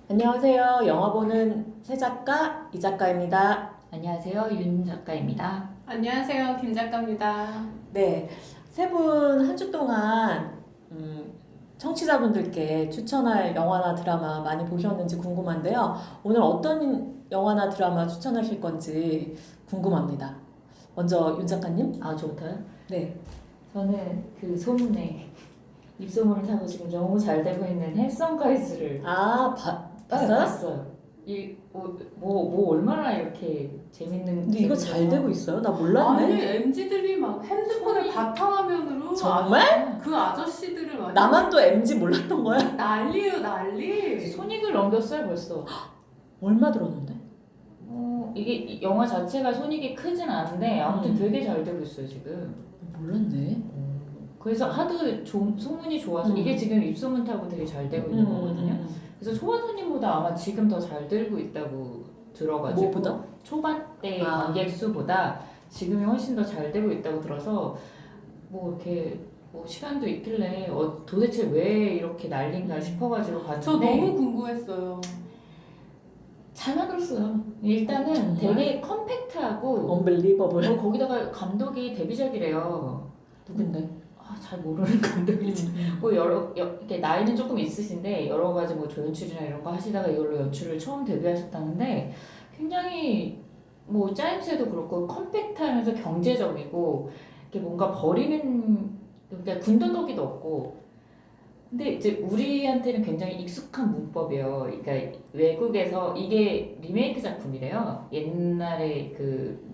안녕하세요. 영화 보는 새 작가 이 작가입니다. 안녕하세요, 윤 작가입니다. 안녕하세요, 김 작가입니다. 네, 세 분 한 주 동안 청취자분들께 추천할 영화나 드라마 많이 보셨는지 궁금한데요. 오늘 어떤 영화나 드라마 추천하실 건지 궁금합니다. 먼저 윤 작가님. 저부터요? 네. 저는 그 소문에 입소문을 타고 지금 너무 잘 되고 있는 헬성 가이즈를 봤어요? 봤어요. 뭐 얼마나 이렇게 재밌는. 근데 이거 잘 되고 있어요? 나 몰랐네. 아니, MZ들이 막 핸드폰을 바탕화면으로 정말? 그 아저씨들을 막 나만 또 MG 몰랐던 거야? 난리예요, 난리. 손익을 넘겼어요 벌써. 얼마 들었는데? 이게 이 영화 자체가 손익이 크진 않은데 아무튼 음. 되게 잘 되고 있어요 지금. 몰랐네. 그래서 하도 소문이 좋아서 이게 지금 입소문 타고 되게 잘 되고 있는 거거든요. 그래서 초반 손님보다 아마 지금 더 잘 들고 있다고 들어가지고. 뭐보다? 초반 때 아. 관객 수보다 지금이 훨씬 더 잘 되고 있다고 들어서 뭐 이렇게 뭐 시간도 있길래 도대체 왜 이렇게 난린가 싶어가지고 봤는데 저 너무 궁금했어요. 잘 만들었어요. 일단은 정말? 되게 컴팩트하고 언벨리버블. 거기다가 감독이 데뷔작이래요. 누군데? 잘 모르는 감독이지. 뭐 이렇게 나이는 조금 있으신데 여러 가지 뭐 조연출이나 이런 거 하시다가 이걸로 연출을 처음 데뷔하셨다는데 굉장히 뭐 짜임새도 그렇고 컴팩트하면서 경제적이고 이렇게 뭔가 버리는 그러니까 군더더기도 없고 근데 이제 우리한테는 굉장히 익숙한 문법이에요. 그러니까 외국에서 이게 리메이크 작품이래요. 옛날에 그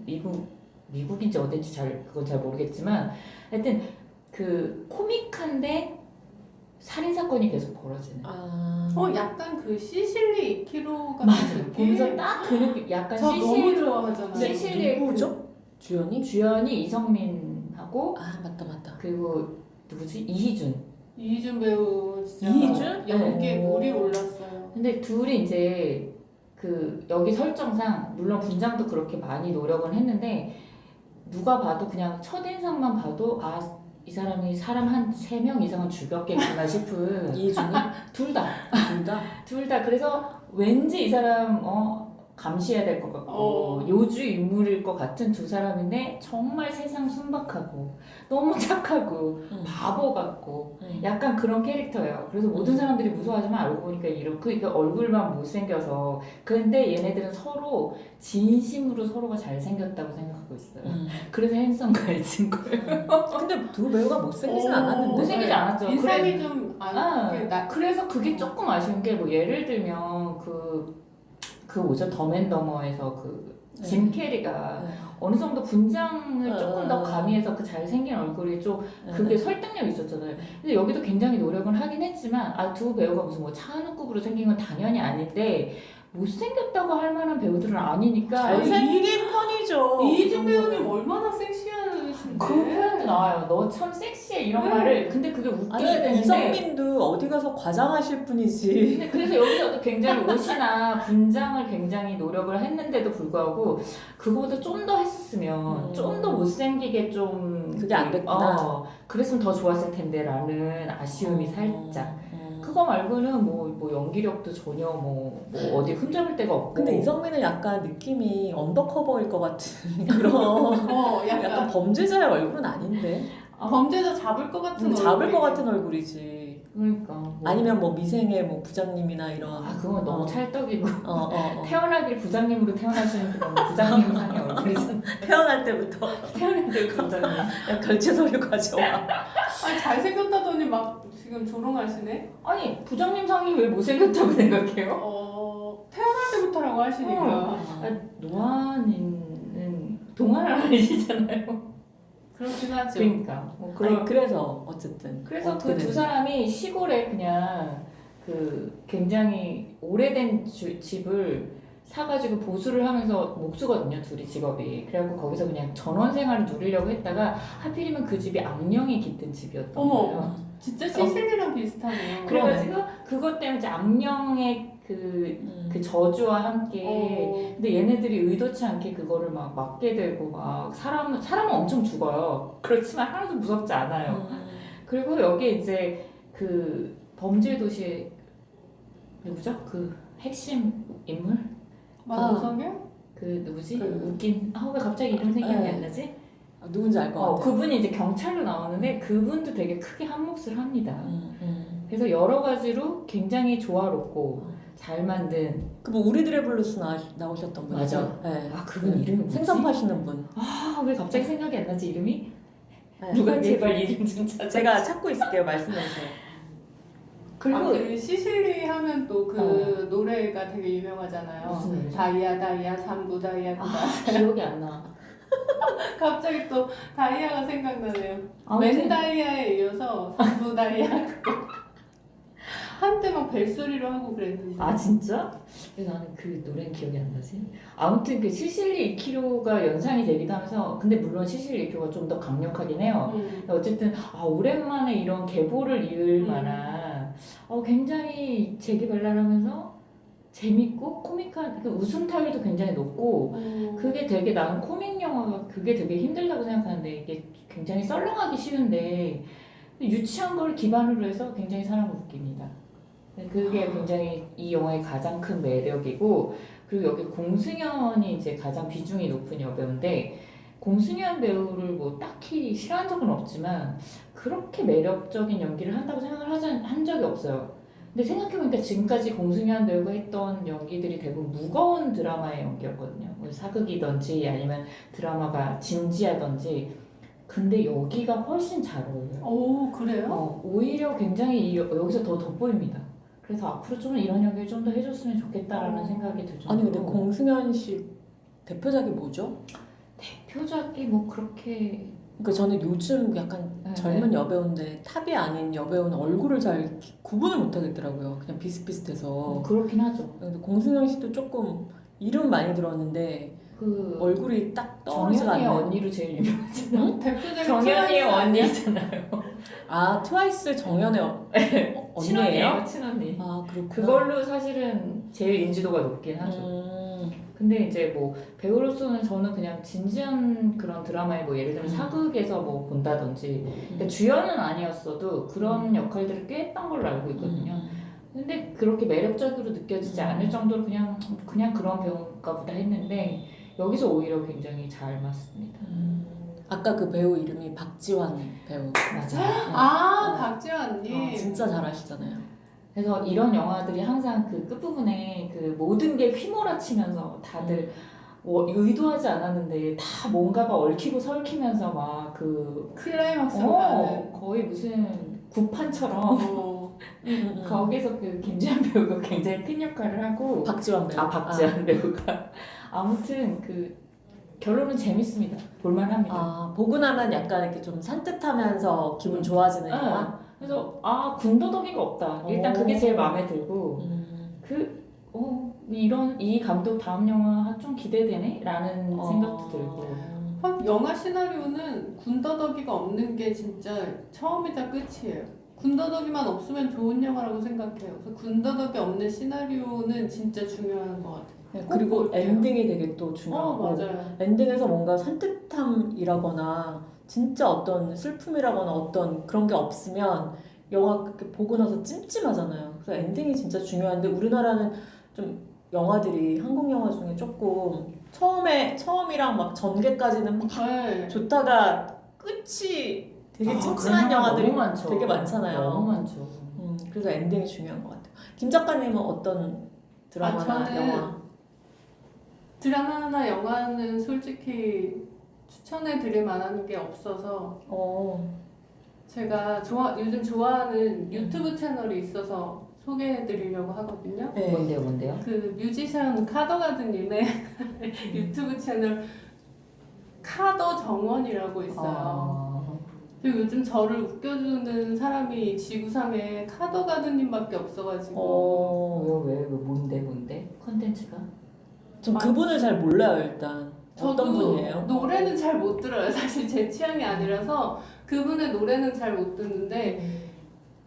미국인지 어딘지 그건 잘 모르겠지만 하여튼 그 코믹한데 살인 사건이 계속 벌어지는. 약간 그 시실리 2kg 같은 맞아. 느낌? 보면서 딱 그 느낌. 약간 저 너무 좋아하잖아요. 시실리의 누구죠? 주연이? 주연이 이성민하고 맞다. 그리고 누구지? 이희준. 이희준 배우 진짜 이희준? 연기에 네. 물이 올랐어요. 근데 둘이 이제 그 여기 설정상 물론 분장도 그렇게 많이 노력은 했는데 누가 봐도 그냥 첫인상만 봐도 이 사람이 사람 한 3명 이상은 죽였겠구나 싶은 이준이? 둘 다. 둘 다? 둘 다. 그래서 왠지 이 사람 감시해야 될 것 같고 요주 인물일 것 같은 두 사람인데 정말 세상 순박하고 너무 착하고 바보 같고 약간 그런 캐릭터예요. 그래서 모든 사람들이 무서워하지만 알고 보니까 이렇게 얼굴만 못생겨서 근데 얘네들은 서로 진심으로 서로가 잘생겼다고 생각하고 있어요. 그래서 핸섬 가이즈인 거예요. 근데 두 배우가 못생기진 않았는데. 못생기지 않았죠. 인상이 좀 그래서 그게 조금 아쉬운 게 뭐 예를 들면 그 뭐죠 덤앤더머에서 짐 캐리가 어느 정도 분장을 조금 더 가미해서 그 잘생긴 얼굴이 좀 그게 설득력이 있었잖아요. 근데 여기도 굉장히 노력을 하긴 했지만 두 배우가 무슨 뭐 차은우급으로 생긴 건 당연히 아닌데 못생겼다고 할 만한 배우들은 아니니까 잘생긴 편이죠. 이희준 배우님 얼마나 섹시하신데. 그 표현도 나와요. 너 참 섹시해 이런 말을. 근데 그게 웃겨야 되는데 이성민도 어디 가서 과장하실 분이지. 근데 그래서 여기서도 굉장히 옷이나 분장을 굉장히 노력을 했는데도 불구하고 그거보다 좀 더 했었으면 좀 더 못생기게 좀 그게 안 됐구나. 그랬으면 더 좋았을 텐데 라는 아쉬움이 살짝. 그거 말고는 뭐 연기력도 전혀 뭐 어디 흠잡을 데가 없고. 근데 이성민은 약간 느낌이 언더커버일 것 같은 그런 약간 약간 범죄자의 얼굴은 아닌데. 범죄자 잡을 것 같은 잡을 것 얼굴이. 같은 얼굴이지. 그러니까 아니면 뭐 미생의 뭐 부장님이나 이런. 그건 너무 찰떡이고 태어날 부장님으로 태어나시는 그런 부장님 상의 얼굴이잖아. 태어날 때부터 태어날 때 부장님. 결제 서류 가져와. 아니 잘생겼다더니 막 지금 조롱하시네. 아니 부장님 상이 왜 못생겼다고 생각해요? 태어날 때부터라고 하시니까. 노안이는 동안을 아니시잖아요. 그렇긴 하죠. 그러니까 그래서 어쨌든. 그래서 그 어떻게 두 됐는지. 사람이 시골에 그냥 그 굉장히 오래된 집을 사가지고 보수를 하면서 목수거든요, 둘이 직업이. 그래갖고 거기서 그냥 전원 생활을 누리려고 했다가 하필이면 그 집이 악령이 깃든 집이었던 어머. 거예요. 진짜 시실리랑 비슷하네요. 그래가지고 그것 때문에 이제 악령의 그 저주와 함께 근데 얘네들이 의도치 않게 그거를 막 맞게 되고 막 사람은 엄청 죽어요. 그렇지만 하나도 무섭지 않아요. 그리고 여기 이제 그 범죄 도시 누구죠? 그 핵심 인물? 만우석이요? 그 누구지? 그- 웃긴 왜 갑자기 이름 생각이 네. 안 나지? 누군지 알 것 같아요. 그분이 이제 경찰로 나오는데 그분도 되게 크게 한 몫을 합니다. 그래서 여러 가지로 굉장히 조화롭고 잘 만든. 그뭐 우리들의 블루스 나오셨던 분이죠. 맞아. 네. 그분 이름이 뭐지? 생선 파시는 분. 왜 갑자기 생각이 안 나지 이름이? 네. 누가 제발 이름 좀 찾아. 제가 찾고 있을게요. 말씀해주세요. 그리고 그 시실리 하면 또 그 노래가 되게 유명하잖아요. 무슨 노래죠? 다이아 다이아 삼부 다이아 그거 기억이 안 나. 갑자기 또 다이아가 생각나네요. 아무튼 맨 다이아에 이어서 삼부 다이아 그거 한때 막 벨소리로 하고 그랬는데. 진짜? 왜 나는 그 노래는 기억이 안 나지? 아무튼 그 시실리 2kg가 연상이 되기도 하면서 근데 물론 시실리 2kg가 좀 더 강력하긴 해요. 어쨌든 오랜만에 이런 계보를 이을 만한 굉장히 재기발랄하면서 재밌고 코믹한 그 웃음 타율도 굉장히 높고 그게 되게 나는 코믹 영화가 그게 되게 힘들다고 생각하는데 이게 굉장히 썰렁하기 쉬운데 유치한 걸 기반으로 해서 굉장히 사람을 웃깁니다. 그게 굉장히 이 영화의 가장 큰 매력이고 그리고 여기 공승연이 이제 가장 비중이 높은 여배우인데 공승연 배우를 뭐 딱히 싫어한 적은 없지만 그렇게 매력적인 연기를 한다고 생각을 한 적이 없어요. 근데 생각해보니까 지금까지 공승연 배우가 했던 연기들이 대부분 무거운 드라마의 연기였거든요. 뭐 사극이든지 아니면 드라마가 진지하든지 근데 여기가 훨씬 잘 어울려요. 오 그래요? 오히려 굉장히 여기서 더 돋보입니다. 그래서 앞으로 좀 이런 연기를 좀 더 해줬으면 좋겠다라는 생각이 들 정도로 아니 근데 공승연 씨 대표작이 뭐죠? 대표작이 뭐 그렇게 그러니까 저는 요즘 약간 네, 젊은 여배우인데 탑이 아닌 여배우는 얼굴을 잘 구분을 못 하겠더라고요. 그냥 비슷비슷해서. 그렇긴 하죠. 근데 공승연 씨도 조금 이름 많이 들었는데 그 얼굴이 딱 떠오르지가 정연이의 않네요. 언니로 제일 유명하잖아요. 대표적인 정연이의 트와이스 아니야? 언니잖아요. 아 트와이스 정연의 언니예요? 친언니예요, 친언니. 아 그렇구나. 그걸로 사실은 제일 인지도가 높긴 하죠. 근데 이제 뭐 배우로서는 저는 그냥 진지한 그런 드라마에 뭐 예를 들면 사극에서 뭐 본다든지 그러니까 주연은 아니었어도 그런 역할들을 꽤 했던 걸로 알고 있거든요. 근데 그렇게 매력적으로 느껴지지 않을 정도로 그냥 그런 배우인가 보다 했는데 여기서 오히려 굉장히 잘 맞습니다. 아까 그 배우 이름이 박지환 배우. 맞아요. 박지환님. 진짜 잘하시잖아요. 그래서 이런 영화들이 항상 그 끝부분에 그 모든 게 휘몰아치면서 다들 의도하지 않았는데 다 뭔가가 얽히고 설키면서 막 클라이막스로 가는. 거의 무슨 구판처럼 거기서 그 김지한 배우가 굉장히 큰 역할을 하고 박지환 배우. 박지한 배우가 아무튼 그 결론은 재밌습니다. 볼만합니다. 보고 나면 약간 이렇게 좀 산뜻하면서 기분 좋아지는 영화. 그래서 군더더기가 없다. 일단 그게 제일 마음에 들고 이 감독 다음 영화 좀 기대되네라는 생각도 들고. 영화 시나리오는 군더더기가 없는 게 진짜 처음이자 끝이에요. 군더더기만 없으면 좋은 영화라고 생각해요. 그래서 군더더기 없는 시나리오는 진짜 중요한 것 같아요. 네, 그리고 볼게요. 엔딩이 되게 또 중요하고 맞아요. 엔딩에서 뭔가 산뜻함이라거나 진짜 어떤 슬픔이라거나 어떤 그런 게 없으면 영화 그렇게 보고 나서 찜찜하잖아요. 그래서 엔딩이 진짜 중요한데 우리나라는 좀 영화들이 한국 영화 중에 조금 처음이랑 막 전개까지는 막 네. 좋다가 끝이 되게 찜찜한 영화들이 너무 많죠. 되게 많잖아요. 너무 많죠. 그래서 엔딩이 중요한 것 같아요. 김 작가님은 어떤 드라마나 저는 영화? 드라마나 영화는 솔직히 추천해 드릴 만한 게 없어서 제가 요즘 좋아하는 유튜브 채널이 있어서 소개해 드리려고 하거든요. 네. 뭔데요? 그 뮤지션 카더가드님의 유튜브 채널 카더 정원이라고 있어요. 그리고 요즘 저를 웃겨주는 사람이 지구상에 카더가드님밖에 없어가지고 왜 뭔데? 컨텐츠가? 전 그분을 잘 몰라요 일단. 어떤 저도 분이에요? 노래는 잘 못 들어요. 사실 제 취향이 아니라서 그분의 노래는 잘 못 듣는데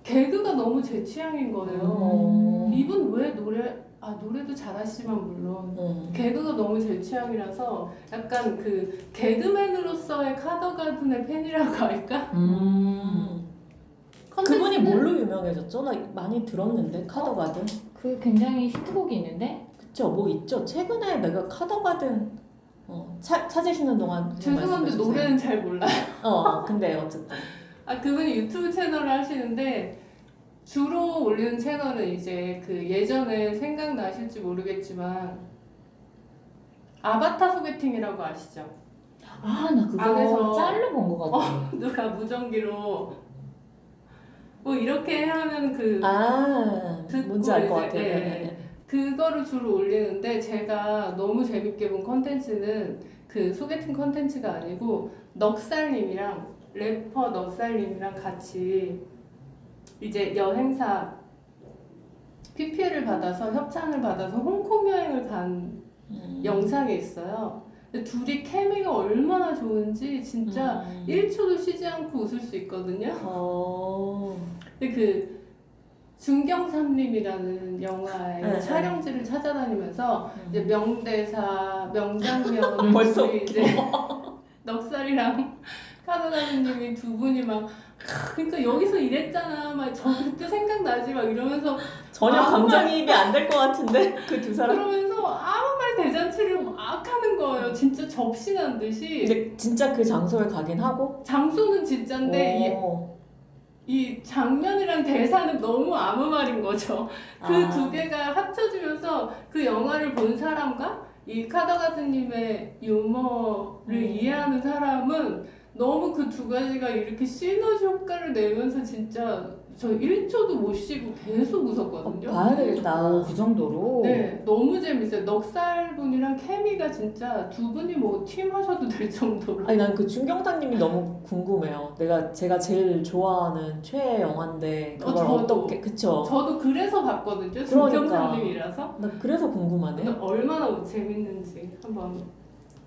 개그가 너무 제 취향인 거예요. 이분 왜 노래도 잘하시지만 물론 개그가 너무 제 취향이라서 약간 그 개그맨으로서의 카더가든의 팬이라고 할까? 그분이 뭘로 유명해졌죠? 나 많이 들었는데 카더가든. 그 굉장히 히트곡이 있는데 그쵸, 뭐 있죠. 최근에 내가 카더가든 찾으시는 동안 그냥 죄송한데 말씀해주세요. 노래는 잘 몰라요. 근데 어쨌든 그분이 유튜브 채널을 하시는데 주로 올리는 채널은 이제 그 예전에 생각나실지 모르겠지만 아바타 소개팅이라고 아시죠? 나 그거 안에서- 짤로 본 것 같아. 누가 무전기로 뭐 이렇게 하면 그 듣고 뭔지 알 것 이제, 같아요. 네. 그거를 주로 올리는데 제가 너무 재밌게 본 컨텐츠는 그 소개팅 컨텐츠가 아니고 넉살님이랑 래퍼 넉살님이랑 같이 이제 여행사 PPL을 받아서 협찬을 받아서 홍콩 여행을 간 영상이 있어요. 근데 둘이 케미가 얼마나 좋은지 진짜 1초도 쉬지 않고 웃을 수 있거든요. 근데 그 중경삼림이라는 영화의 네, 촬영지를 찾아다니면서 이제 명대사, 명장면 벌써 이제 넉살이랑 카더가든님이 두 분이 막 그러니까 여기서 이랬잖아 막 저 그때 생각나지 막 이러면서 전혀 아무 감정이입이 안 될 것 같은데 그 두 사람. 그러면서 아무 말 대잔치를 막 하는 거예요. 진짜 접신한 듯이. 근데 진짜 그 장소에 가긴 하고. 장소는 진짜인데 이 장면이랑 대사는 너무 아무 말인 거죠. 그 두 개가 합쳐지면서 그 영화를 본 사람과 이 카더가든님의 유머를 이해하는 사람은 너무 그 두 가지가 이렇게 시너지 효과를 내면서 진짜 저 1초도 못 쉬고 계속 웃었거든요. 봐야 되겠다. 그 정도로. 네, 너무 재밌어요. 넉살 분이랑 케미가 진짜 두 분이 뭐 팀 하셔도 될 정도로. 아니 난 그 중경사님이 너무 궁금해요. 제가 제일 좋아하는 최애 영화인데 그걸 저도. 어떻게 그쵸? 저도 그래서 봤거든요. 그러니까. 중경사님이라서. 나 그래서 궁금하네. 근데 얼마나 재밌는지 한번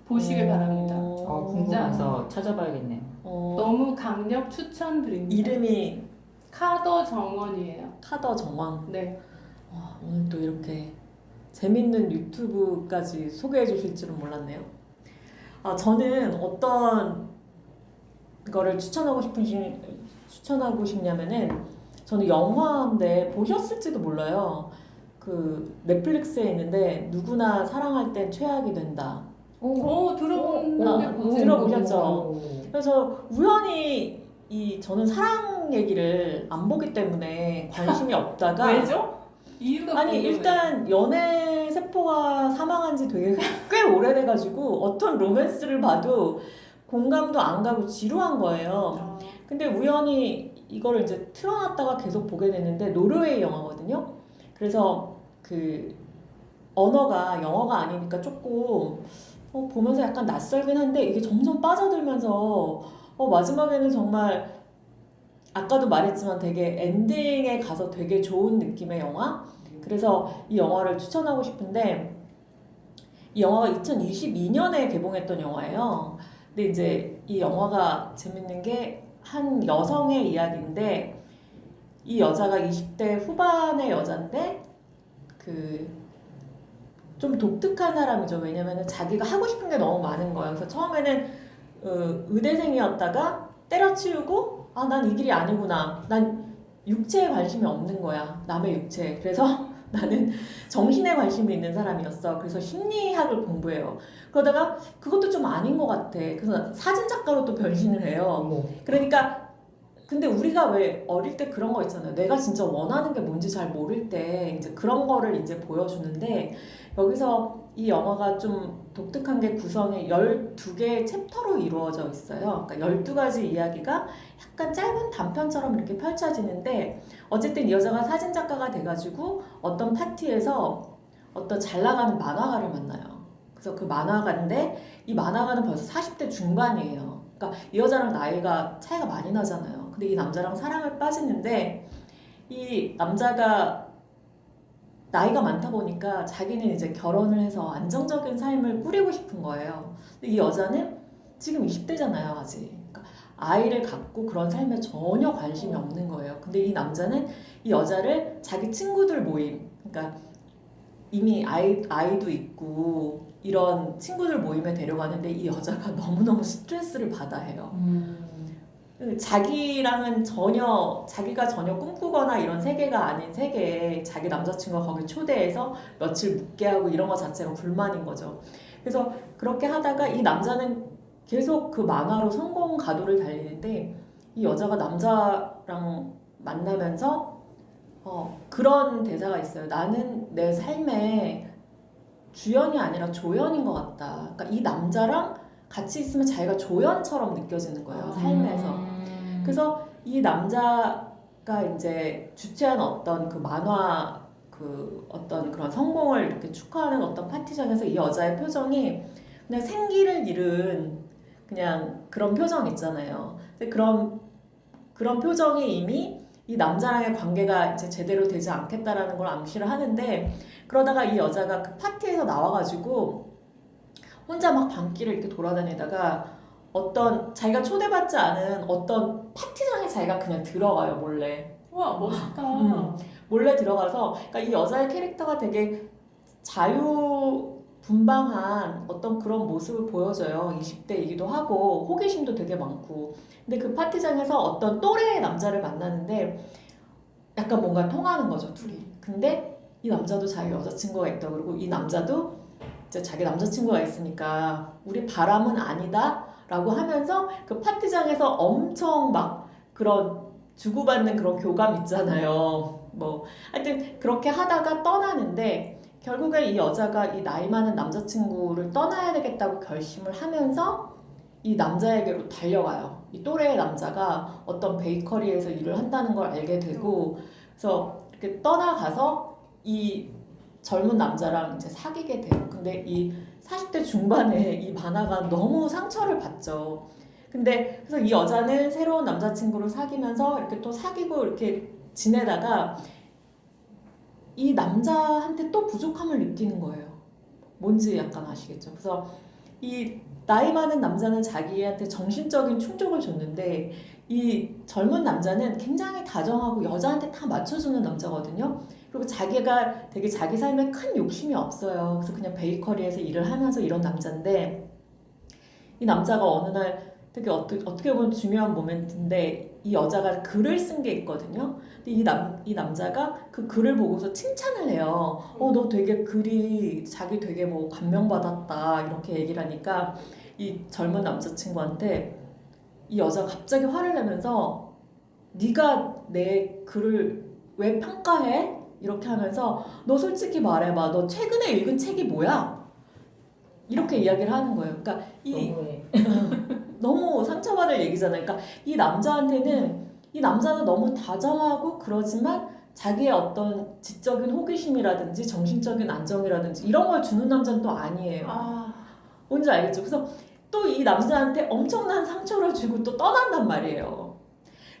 보시길 바랍니다. 궁금해서 찾아봐야겠네요. 너무 강력 추천드립니다. 이름이 카더 정원이에요. 카더 정왕. 네. 오늘 또 이렇게 재밌는 유튜브까지 소개해 주실 줄은 몰랐네요. 저는 어떤 거를 추천하고 싶냐면은 저는 영화인데 보셨을지도 몰라요. 그 넷플릭스에 있는데 누구나 사랑할 땐 최악이 된다. 들어봤는데 들어보셨죠? 그래서 우연히 저는 사랑 얘기를 안 보기 때문에 관심이 없다가 왜죠? 이유가 아니 궁금해요. 일단 연애 세포가 사망한 지 되게 꽤 오래돼가지고 어떤 로맨스를 봐도 공감도 안 가고 지루한 거예요. 근데 우연히 이거를 이제 틀어놨다가 계속 보게 됐는데 노르웨이 영화거든요. 그래서 그 언어가 영어가 아니니까 조금 보면서 약간 낯설긴 한데 이게 점점 빠져들면서 마지막에는 정말 아까도 말했지만 되게 엔딩에 가서 되게 좋은 느낌의 영화? 그래서 이 영화를 추천하고 싶은데 이 영화가 2022년에 개봉했던 영화예요. 근데 이제 이 영화가 재밌는 게 한 여성의 이야기인데 이 여자가 20대 후반의 여잔데 좀 독특한 사람이죠. 왜냐면은 자기가 하고 싶은 게 너무 많은 거예요. 그래서 처음에는 의대생이었다가 때려치우고 난 이 길이 아니구나. 난 육체에 관심이 없는 거야. 남의 육체. 그래서 나는 정신에 관심이 있는 사람이었어. 그래서 심리학을 공부해요. 그러다가 그것도 좀 아닌 것 같아. 그래서 사진작가로 또 변신을 해요. 그러니까 근데 우리가 왜 어릴 때 그런 거 있잖아요. 내가 진짜 원하는 게 뭔지 잘 모를 때 이제 그런 거를 이제 보여주는데 여기서 이 영화가 좀 독특한 게 구성이 12개의 챕터로 이루어져 있어요. 그러니까 12가지 이야기가 약간 짧은 단편처럼 이렇게 펼쳐지는데 어쨌든 이 여자가 사진작가가 돼가지고 어떤 파티에서 어떤 잘 나가는 만화가를 만나요. 그래서 그 만화가인데 이 만화가는 벌써 40대 중반이에요. 그러니까 이 여자랑 나이가 차이가 많이 나잖아요. 근데 이 남자랑 사랑을 빠지는데 이 남자가 나이가 많다 보니까 자기는 이제 결혼을 해서 안정적인 삶을 꾸리고 싶은 거예요. 근데 이 여자는 지금 20대잖아요, 아직. 그러니까 아이를 갖고 그런 삶에 전혀 관심이 없는 거예요. 근데 이 남자는 이 여자를 자기 친구들 모임, 그러니까 이미 아이도 있고 이런 친구들 모임에 데려가는데 이 여자가 너무너무 스트레스를 받아 해요. 자기랑은 자기가 전혀 꿈꾸거나 이런 세계가 아닌 세계에 자기 남자친구가 거기 초대해서 며칠 묵게 하고 이런 거 자체가 불만인 거죠. 그래서 그렇게 하다가 이 남자는 계속 그 만화로 성공 가도를 달리는데 이 여자가 남자랑 만나면서 그런 대사가 있어요. 나는 내 삶의 주연이 아니라 조연인 것 같다. 그러니까 이 남자랑 같이 있으면 자기가 조연처럼 느껴지는 거예요, 삶에서. 그래서 이 남자가 이제 주최한 어떤 그 만화 그 어떤 그런 성공을 이렇게 축하하는 어떤 파티장에서 이 여자의 표정이 그냥 생기를 잃은 그냥 그런 표정 있잖아요. 근데 그런 표정이 이미 이 남자랑의 관계가 이제 제대로 되지 않겠다라는 걸 암시를 하는데 그러다가 이 여자가 그 파티에서 나와가지고 혼자 막 밤길을 이렇게 돌아다니다가 어떤 자기가 초대받지 않은 어떤 파티장에 자기가 그냥 들어가요, 몰래. 와 멋있다. 몰래 들어가서 그러니까 이 여자의 캐릭터가 되게 자유분방한 어떤 그런 모습을 보여줘요. 20대이기도 하고 호기심도 되게 많고. 근데 그 파티장에서 어떤 또래의 남자를 만나는데 약간 뭔가 통하는 거죠, 둘이. 근데 이 남자도 자기 여자친구가 있다 그러고 이 남자도 이제 자기 남자친구가 있으니까 우리 바람은 아니다 라고 하면서 그 파티장에서 엄청 막 그런 주고받는 그런 교감 있잖아요. 뭐 하여튼 그렇게 하다가 떠나는데 결국에 이 여자가 이 나이 많은 남자친구를 떠나야 되겠다고 결심을 하면서 이 남자에게로 달려가요. 이 또래의 남자가 어떤 베이커리에서 일을 한다는 걸 알게 되고 그래서 이렇게 떠나가서 이 젊은 남자랑 이제 사귀게 돼요. 근데 이 40대 중반에 이 만화가 너무 상처를 받죠. 근데 그래서 이 여자는 새로운 남자친구를 사귀면서 이렇게 또 사귀고 이렇게 지내다가 이 남자한테 또 부족함을 느끼는 거예요. 뭔지 약간 아시겠죠? 그래서 이 나이 많은 남자는 자기한테 정신적인 충족을 줬는데 이 젊은 남자는 굉장히 다정하고 여자한테 다 맞춰주는 남자거든요. 그리고 자기가 되게 자기 삶에 큰 욕심이 없어요. 그래서 그냥 베이커리에서 일을 하면서 이런 남자인데 이 남자가 어느 날 되게 어떻게 보면 중요한 모멘트인데 이 여자가 글을 쓴 게 있거든요. 근데 이 남자가 그 글을 보고서 칭찬을 해요. 너 되게 글이 자기 되게 뭐 감명받았다 이렇게 얘기를 하니까 이 젊은 남자친구한테 이 여자가 갑자기 화를 내면서 네가 내 글을 왜 평가해? 이렇게 하면서 너 솔직히 말해봐. 너 최근에 읽은 책이 뭐야? 이렇게 이야기를 하는 거예요. 그러니까 너무 상처받을 얘기잖아요. 그러니까 이 남자는 너무 다정하고 그러지만 자기의 어떤 지적인 호기심이라든지 정신적인 안정이라든지 이런 걸 주는 남자는 또 아니에요. 뭔지 알겠죠? 그래서 또 이 남자한테 엄청난 상처를 주고 또 떠난단 말이에요.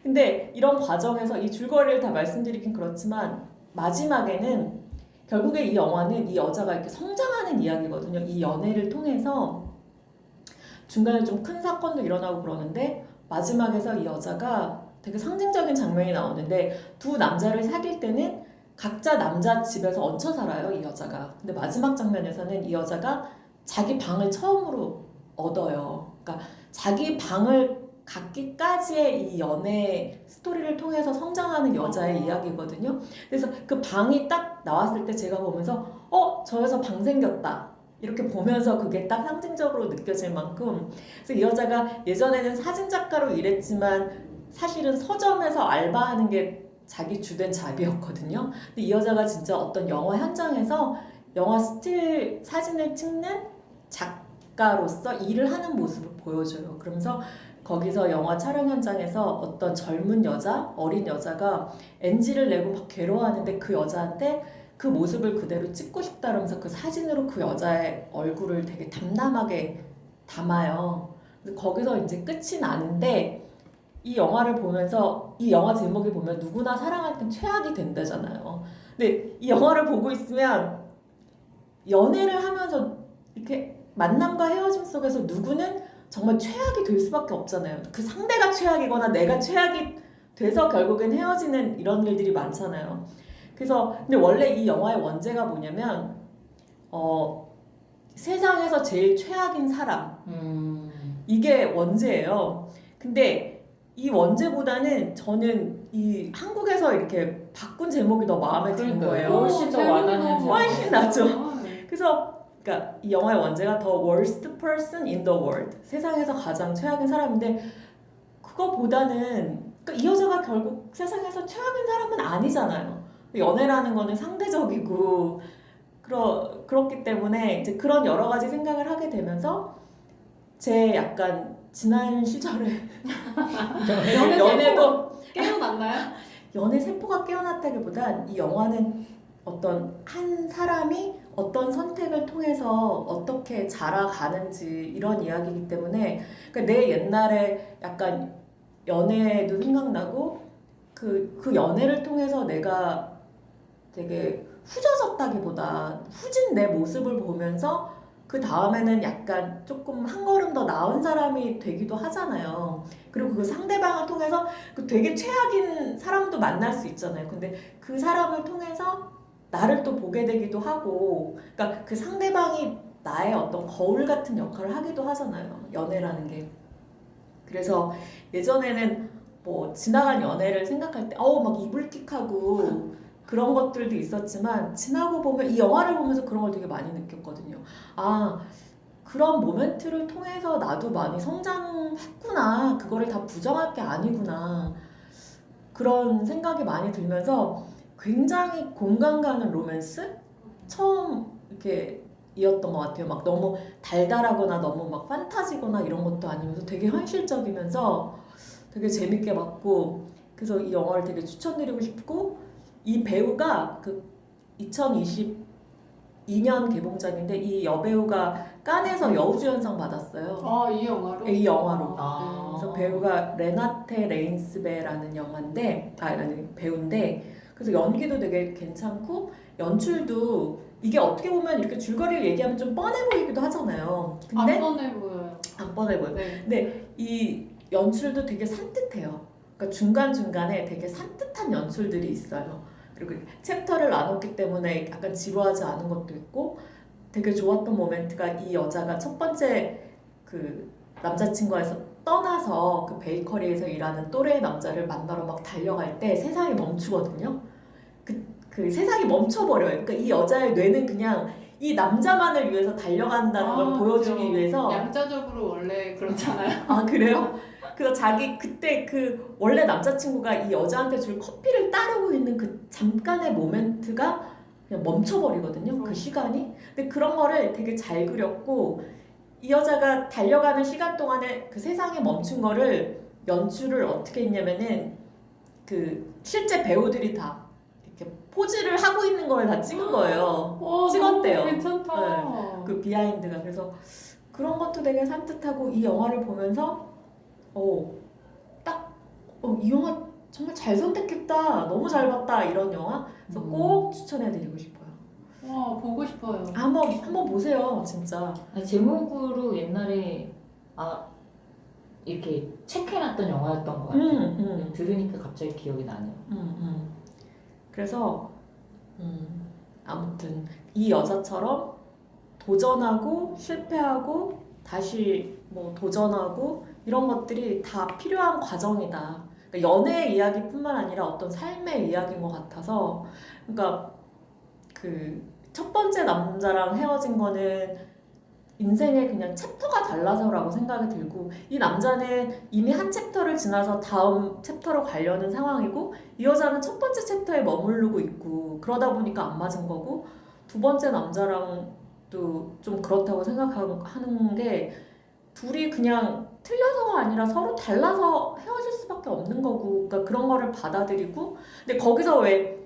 근데 이런 과정에서 이 줄거리를 다 말씀드리긴 그렇지만 마지막에는 결국에 이 영화는 이 여자가 이렇게 성장하는 이야기거든요. 이 연애를 통해서 중간에 좀 큰 사건도 일어나고 그러는데 마지막에서 이 여자가 되게 상징적인 장면이 나오는데 두 남자를 사귈 때는 각자 남자 집에서 얹혀 살아요, 이 여자가. 근데 마지막 장면에서는 이 여자가 자기 방을 처음으로 얻어요. 그러니까 자기 방을 갖기까지의 이 연애 스토리를 통해서 성장하는 여자의 이야기거든요. 그래서 그 방이 딱 나왔을 때 제가 보면서 저 여자 방 생겼다. 이렇게 보면서 그게 딱 상징적으로 느껴질 만큼 그래서 이 여자가 예전에는 사진작가로 일했지만 사실은 서점에서 알바하는 게 자기 주된 잡이었거든요. 근데 이 여자가 진짜 어떤 영화 현장에서 영화 스틸 사진을 찍는 작가로서 일을 하는 모습을 보여줘요. 그러면서 거기서 영화 촬영 현장에서 어떤 젊은 여자, 어린 여자가 NG를 내고 막 괴로워하는데 그 여자한테 그 모습을 그대로 찍고 싶다면서 그 사진으로 그 여자의 얼굴을 되게 담담하게 담아요. 거기서 이제 끝이 나는데 이 영화를 보면서 이 영화 제목을 보면 누구나 사랑할 땐 최악이 된다잖아요. 근데 이 영화를 보고 있으면 연애를 하면서 이렇게 만남과 헤어짐 속에서 누구는 정말 최악이 될 수밖에 없잖아요. 그 상대가 최악이거나 내가 최악이 돼서 결국엔 헤어지는 이런 일들이 많잖아요. 그래서 근데 원래 이 영화의 원제가 뭐냐면 세상에서 제일 최악인 사람 이게 원제예요. 근데 이 원제보다는 저는 이 한국에서 이렇게 바꾼 제목이 더 마음에 드는 거예요. 훨씬 더 재밌는 와닿는 거. 훨씬 낫죠. 네. 그래서 그러니까 이 영화의 원제가 The Worst Person in the World, 세상에서 가장 최악인 사람인데 그거보다는 그러니까 이 여자가 결국 세상에서 최악인 사람은 아니잖아요. 연애라는 거는 상대적이고 그렇기 때문에 이제 그런 여러 가지 생각을 하게 되면서 제 약간 지난 시절에 연애도 깨어났나요? 연애 세포가 깨어났다기보단 이 영화는 어떤 한 사람이 어떤 선택을 통해서 어떻게 자라가는지 이런 이야기이기 때문에 그러니까 내 옛날에 약간 연애도 생각나고 그 연애를 통해서 내가 되게 후져졌다기보다 후진 내 모습을 보면서 그 다음에는 약간 조금 한 걸음 더 나은 사람이 되기도 하잖아요. 그리고 그 상대방을 통해서 그 되게 최악인 사람도 만날 수 있잖아요. 근데 그 사람을 통해서 나를 또 보게 되기도 하고, 그러니까 그 상대방이 나의 어떤 거울 같은 역할을 하기도 하잖아요. 연애라는 게. 그래서 예전에는 뭐 지나간 연애를 생각할 때, 막 이불킥하고 그런 것들도 있었지만 지나고 보면 이 영화를 보면서 그런 걸 되게 많이 느꼈거든요. 아, 그런 모멘트를 통해서 나도 많이 성장했구나. 그거를 다 부정할 게 아니구나. 그런 생각이 많이 들면서 굉장히 공감 가는 로맨스? 처음 이렇게 이었던 것 같아요. 막 너무 달달하거나 너무 막 판타지거나 이런 것도 아니면서 되게 현실적이면서 되게 재밌게 봤고 그래서 이 영화를 되게 추천드리고 싶고 이 배우가 그 2022년 개봉작인데 이 여배우가 칸에서 여우주연상 받았어요. 이 영화로? 이 영화로. 아. 그래서 배우가 레나테 레인스베라는 영화인데 아니 배우인데 그래서 연기도 되게 괜찮고 연출도 이게 어떻게 보면 이렇게 줄거리를 얘기하면 좀 뻔해 보이기도 하잖아요. 근데 안 뻔해 보여요. 안 뻔해 보여. 네. 근데 이 연출도 되게 산뜻해요. 그러니까 중간중간에 되게 산뜻한 연출들이 있어요. 그리고 챕터를 나눴기 때문에 약간 지루하지 않은 것도 있고 되게 좋았던 모멘트가 이 여자가 첫 번째 그 남자친구에서 떠나서 그 베이커리에서 일하는 또래 남자를 만나러 막 달려갈 때 세상이 멈추거든요. 그 세상이 멈춰버려요. 그러니까 이 여자의 뇌는 그냥 이 남자만을 위해서 달려간다는 걸 보여주기 그죠. 위해서 양자적으로 원래 그렇잖아요. 아 그래요? 그래서 자기 그때 그 원래 남자친구가 이 여자한테 줄 커피를 따르고 있는 그 잠깐의 모멘트가 그냥 멈춰버리거든요. 그 시간이. 근데 그런 거를 되게 잘 그렸고 이 여자가 달려가는 시간 동안에 그 세상에 멈춘 거를 연출을 어떻게 했냐면은 그 실제 배우들이 다 이렇게 포즈를 하고 있는 걸 다 찍은 거예요. 찍었대요. 너무 괜찮다. 그 비하인드가. 그래서 그런 것도 되게 산뜻하고 이 영화를 보면서 이 영화 정말 잘 선택했다. 너무 잘 봤다. 이런 영화. 그래서 꼭 추천해드리고 싶어요. 와, 보고 싶어요. 한번 보세요. 진짜. 아니, 제목으로 옛날에 이렇게 체크해놨던 영화였던 것 같아요. 들으니까 갑자기 기억이 나네요. 그래서 아무튼 이 여자처럼 도전하고 실패하고 다시 뭐 도전하고 이런 것들이 다 필요한 과정이다. 그러니까 연애 이야기뿐만 아니라 어떤 삶의 이야기인 것 같아서 그러니까 그 첫 번째 남자랑 헤어진 거는 인생의 그냥 챕터가 달라서라고 생각이 들고 이 남자는 이미 한 챕터를 지나서 다음 챕터로 가려는 상황이고 이 여자는 첫 번째 챕터에 머무르고 있고 그러다 보니까 안 맞은 거고 두 번째 남자랑도 좀 그렇다고 생각하는 게 둘이 그냥 틀려서가 아니라 서로 달라서 헤어질 수밖에 없는 거고 그러니까 그런 거를 받아들이고 근데 거기서 왜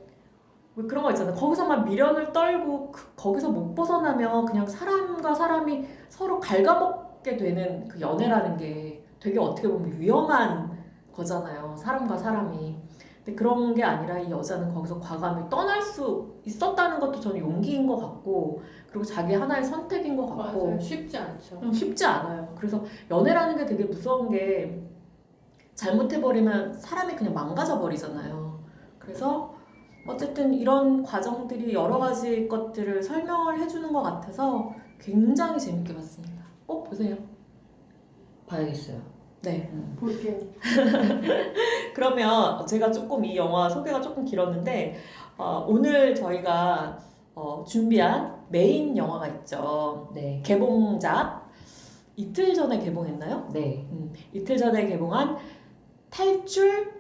그런 거 있잖아요. 거기서만 미련을 떨고 거기서 못 벗어나면 그냥 사람과 사람이 서로 갉아먹게 되는 그 연애라는 게 되게 어떻게 보면 위험한 거잖아요. 사람과 사람이. 근데 그런 게 아니라 이 여자는 거기서 과감히 떠날 수 있었다는 것도 저는 용기인 것 같고 그리고 자기 하나의 선택인 것 같고 맞아요. 쉽지 않죠. 쉽지 않아요. 그래서 연애라는 게 되게 무서운 게 잘못해버리면 사람이 그냥 망가져버리잖아요. 그래서 어쨌든 이런 과정들이 여러 가지 것들을 설명을 해주는 것 같아서 굉장히 재밌게 봤습니다. 꼭 보세요. 봐야겠어요. 네. 볼게요. 그러면 제가 조금 이 영화 소개가 조금 길었는데 오늘 저희가 준비한 메인 영화가 있죠. 네. 개봉작 이틀 전에 개봉했나요? 네. 이틀 전에 개봉한 탈출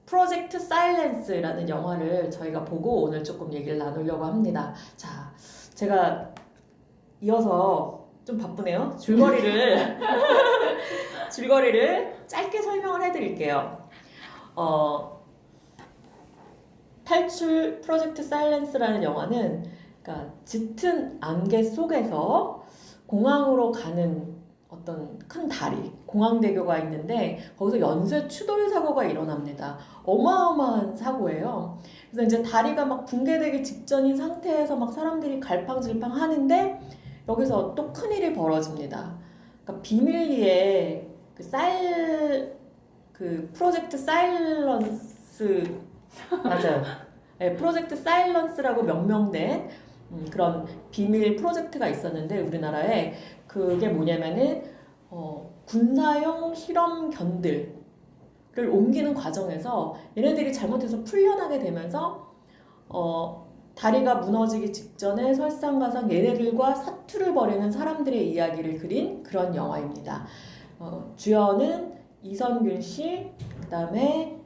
프로젝트 사일런스라는 영화를 저희가 보고 오늘 조금 얘기를 나누려고 합니다. 자, 제가 이어서 좀 바쁘네요. 줄거리를 짧게 설명을 해드릴게요. 탈출 프로젝트 사일런스라는 영화는 그러니까 짙은 안개 속에서 공항으로 가는 어떤 큰 다리, 공항대교가 있는데 거기서 연쇄 추돌 사고가 일어납니다. 어마어마한 사고예요. 그래서 이제 다리가 막 붕괴되기 직전인 상태에서 막 사람들이 갈팡질팡 하는데 여기서 또 큰일이 벌어집니다. 그러니까 비밀리에 그 프로젝트 사일런스 맞아요. 네, 프로젝트 사일런스라고 명명된 그런 비밀 프로젝트가 있었는데 우리나라에 그게 뭐냐면은 군사용 실험견들을 옮기는 과정에서 얘네들이 잘못해서 풀려나게 되면서 다리가 무너지기 직전에 설상가상 얘네들과 사투를 벌이는 사람들의 이야기를 그린 그런 영화입니다. 주연은 이선균 씨, 그다음에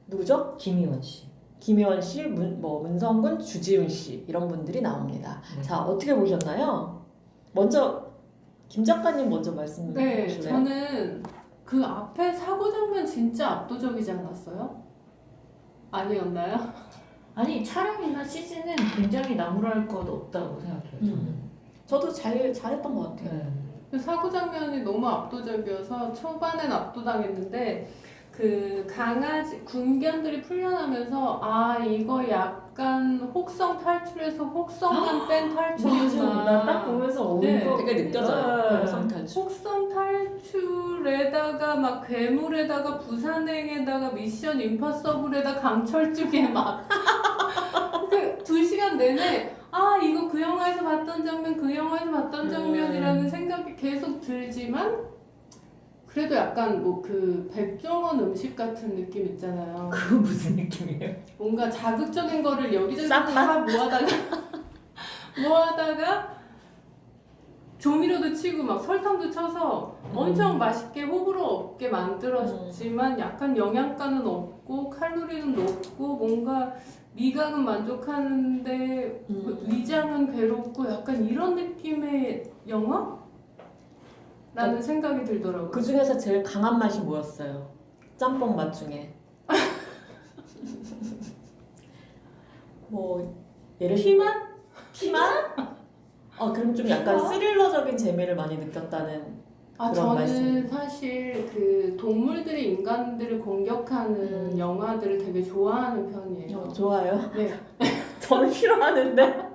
누구죠? 김희원 씨. 김혜원 씨, 문성근, 주지훈 씨 이런 분들이 나옵니다. 네. 자, 어떻게 보셨나요? 먼저 김 작가님 먼저 말씀해 네, 주실래요? 저는 그 앞에 사고 장면 진짜 압도적이지 않았어요? 아니었나요? 아니 촬영이나 CG는 굉장히 나무랄 것 없다고 생각해요. 저는. 저도 잘했던 것 같아요. 네. 그 사고 장면이 너무 압도적이어서 초반엔 압도당했는데 그 강아지 군견들이 풀려나면서 아 이거 약간 혹성 탈출에서 혹성만 뺀 탈출이구나. 나딱 보면서 네. 이거 되게 느껴져요. 네. 영상 탈출. 혹성 탈출에다가 막 괴물에다가 부산행에다가 미션 임파서블에다 강철쭉에 막 그 2시간 내내 아 이거 그 영화에서 봤던 장면 그 영화에서 봤던 장면이라는 생각이 계속 들지만 그래도 약간 뭐 그 백종원 음식 같은 느낌 있잖아요. 그거 무슨 느낌이에요? 뭔가 자극적인 거를 여기저기 쌈맛? 다 모아다가 조미료도 치고 막 설탕도 쳐서 엄청 맛있게 호불호없게 만들었지만 약간 영양가는 없고 칼로리는 높고 뭔가 미각은 만족하는데 위장은 괴롭고 약간 이런 느낌의 영화? 라는 생각이 들더라고요. 그 중에서 제일 강한 맛이 뭐였어요? 짬뽕 맛 중에. 뭐 예를 피맛? 피맛? 그럼 좀 약간 스릴러적인 재미를 많이 느꼈다는 아, 그런 저는 말씀. 사실 그 동물들이 인간들을 공격하는 영화들을 되게 좋아하는 편이에요. 좋아요. 네. 저는 싫어하는데.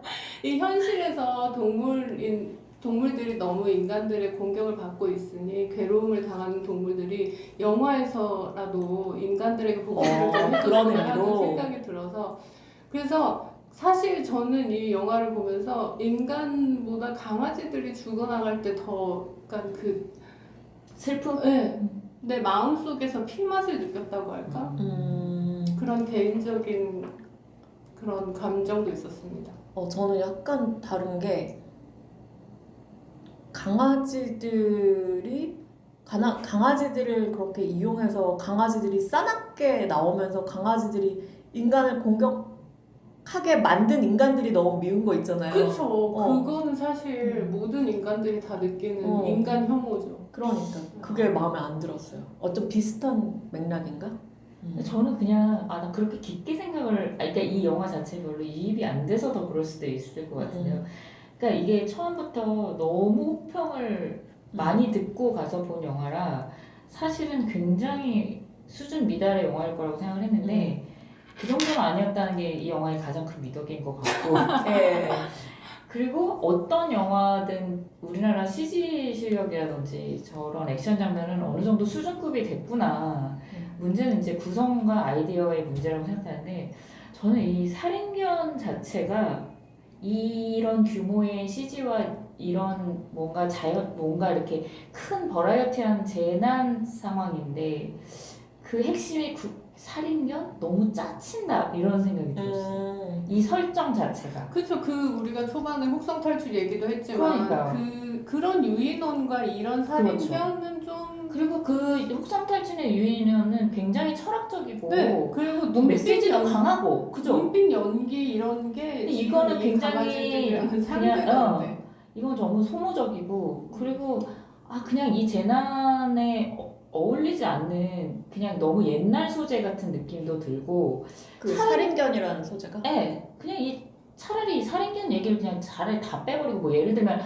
이 현실에서 동물들이 너무 인간들의 공격을 받고 있으니 괴로움을 당하는 동물들이 영화에서라도 인간들에게 복수를 좀 그런 해줬으면 하는 의미로. 생각이 들어서 그래서 사실 저는 이 영화를 보면서 인간보다 강아지들이 죽어나갈 때 더 약간 그 슬픔? 네, 내 마음속에서 피맛을 느꼈다고 할까? 그런 개인적인 그런 감정도 있었습니다. 저는 약간 다른 게 강아지들을 그렇게 이용해서 강아지들이 싸납게 나오면서 강아지들이 인간을 공격하게 만든 인간들이 너무 미운 거 있잖아요. 그쵸. 그거는 사실 모든 인간들이 다 느끼는 인간 혐오죠. 그러니까 그게 마음에 안 들었어요. 어쩜 비슷한 맥락인가? 근데 저는 그냥 나 그렇게 깊게 생각을 그러니까 이 영화 자체에 별로 이입이 안 돼서 더 그럴 수도 있을 것 같은데요. 그러니까 이게 처음부터 너무 호평을 많이 듣고 가서 본 영화라 사실은 굉장히 수준 미달의 영화일 거라고 생각을 했는데 그 정도는 아니었다는 게 이 영화의 가장 큰 미덕인 것 같고 네. 그리고 어떤 영화든 우리나라 CG 실력이라든지 저런 액션 장면은 어느 정도 수준급이 됐구나. 문제는 이제 구성과 아이디어의 문제라고 생각하는데 저는 이 살인견 자체가 이런 규모의 CG와 이런 뭔가 이렇게 큰 버라이어티한 재난 상황인데 그 핵심이 살인견? 너무 짜친다 이런 생각이 들었어요. 이 설정 자체가. 그쵸. 우리가 초반에 혹성 탈출 얘기도 했지만 그러니까요. 그런 유인원과 이런 살인견은 좀 그리고 그 혹성 탈출의 유인원은 굉장히 철학적이고 네. 그리고 또 메시지도 강하고 그죠? 눈빛 연기 이런 게 근데 이거는 이 굉장히 강아지들이랑은 상대가 안 돼. 이건 너무 소모적이고 그리고 그냥 이 재난에 어울리지 않는 그냥 너무 옛날 소재 같은 느낌도 들고 그 살인견이라는 소재가? 네, 그냥 차라리 살인견 얘기를 그냥 차라리 다 빼버리고 뭐 예를 들면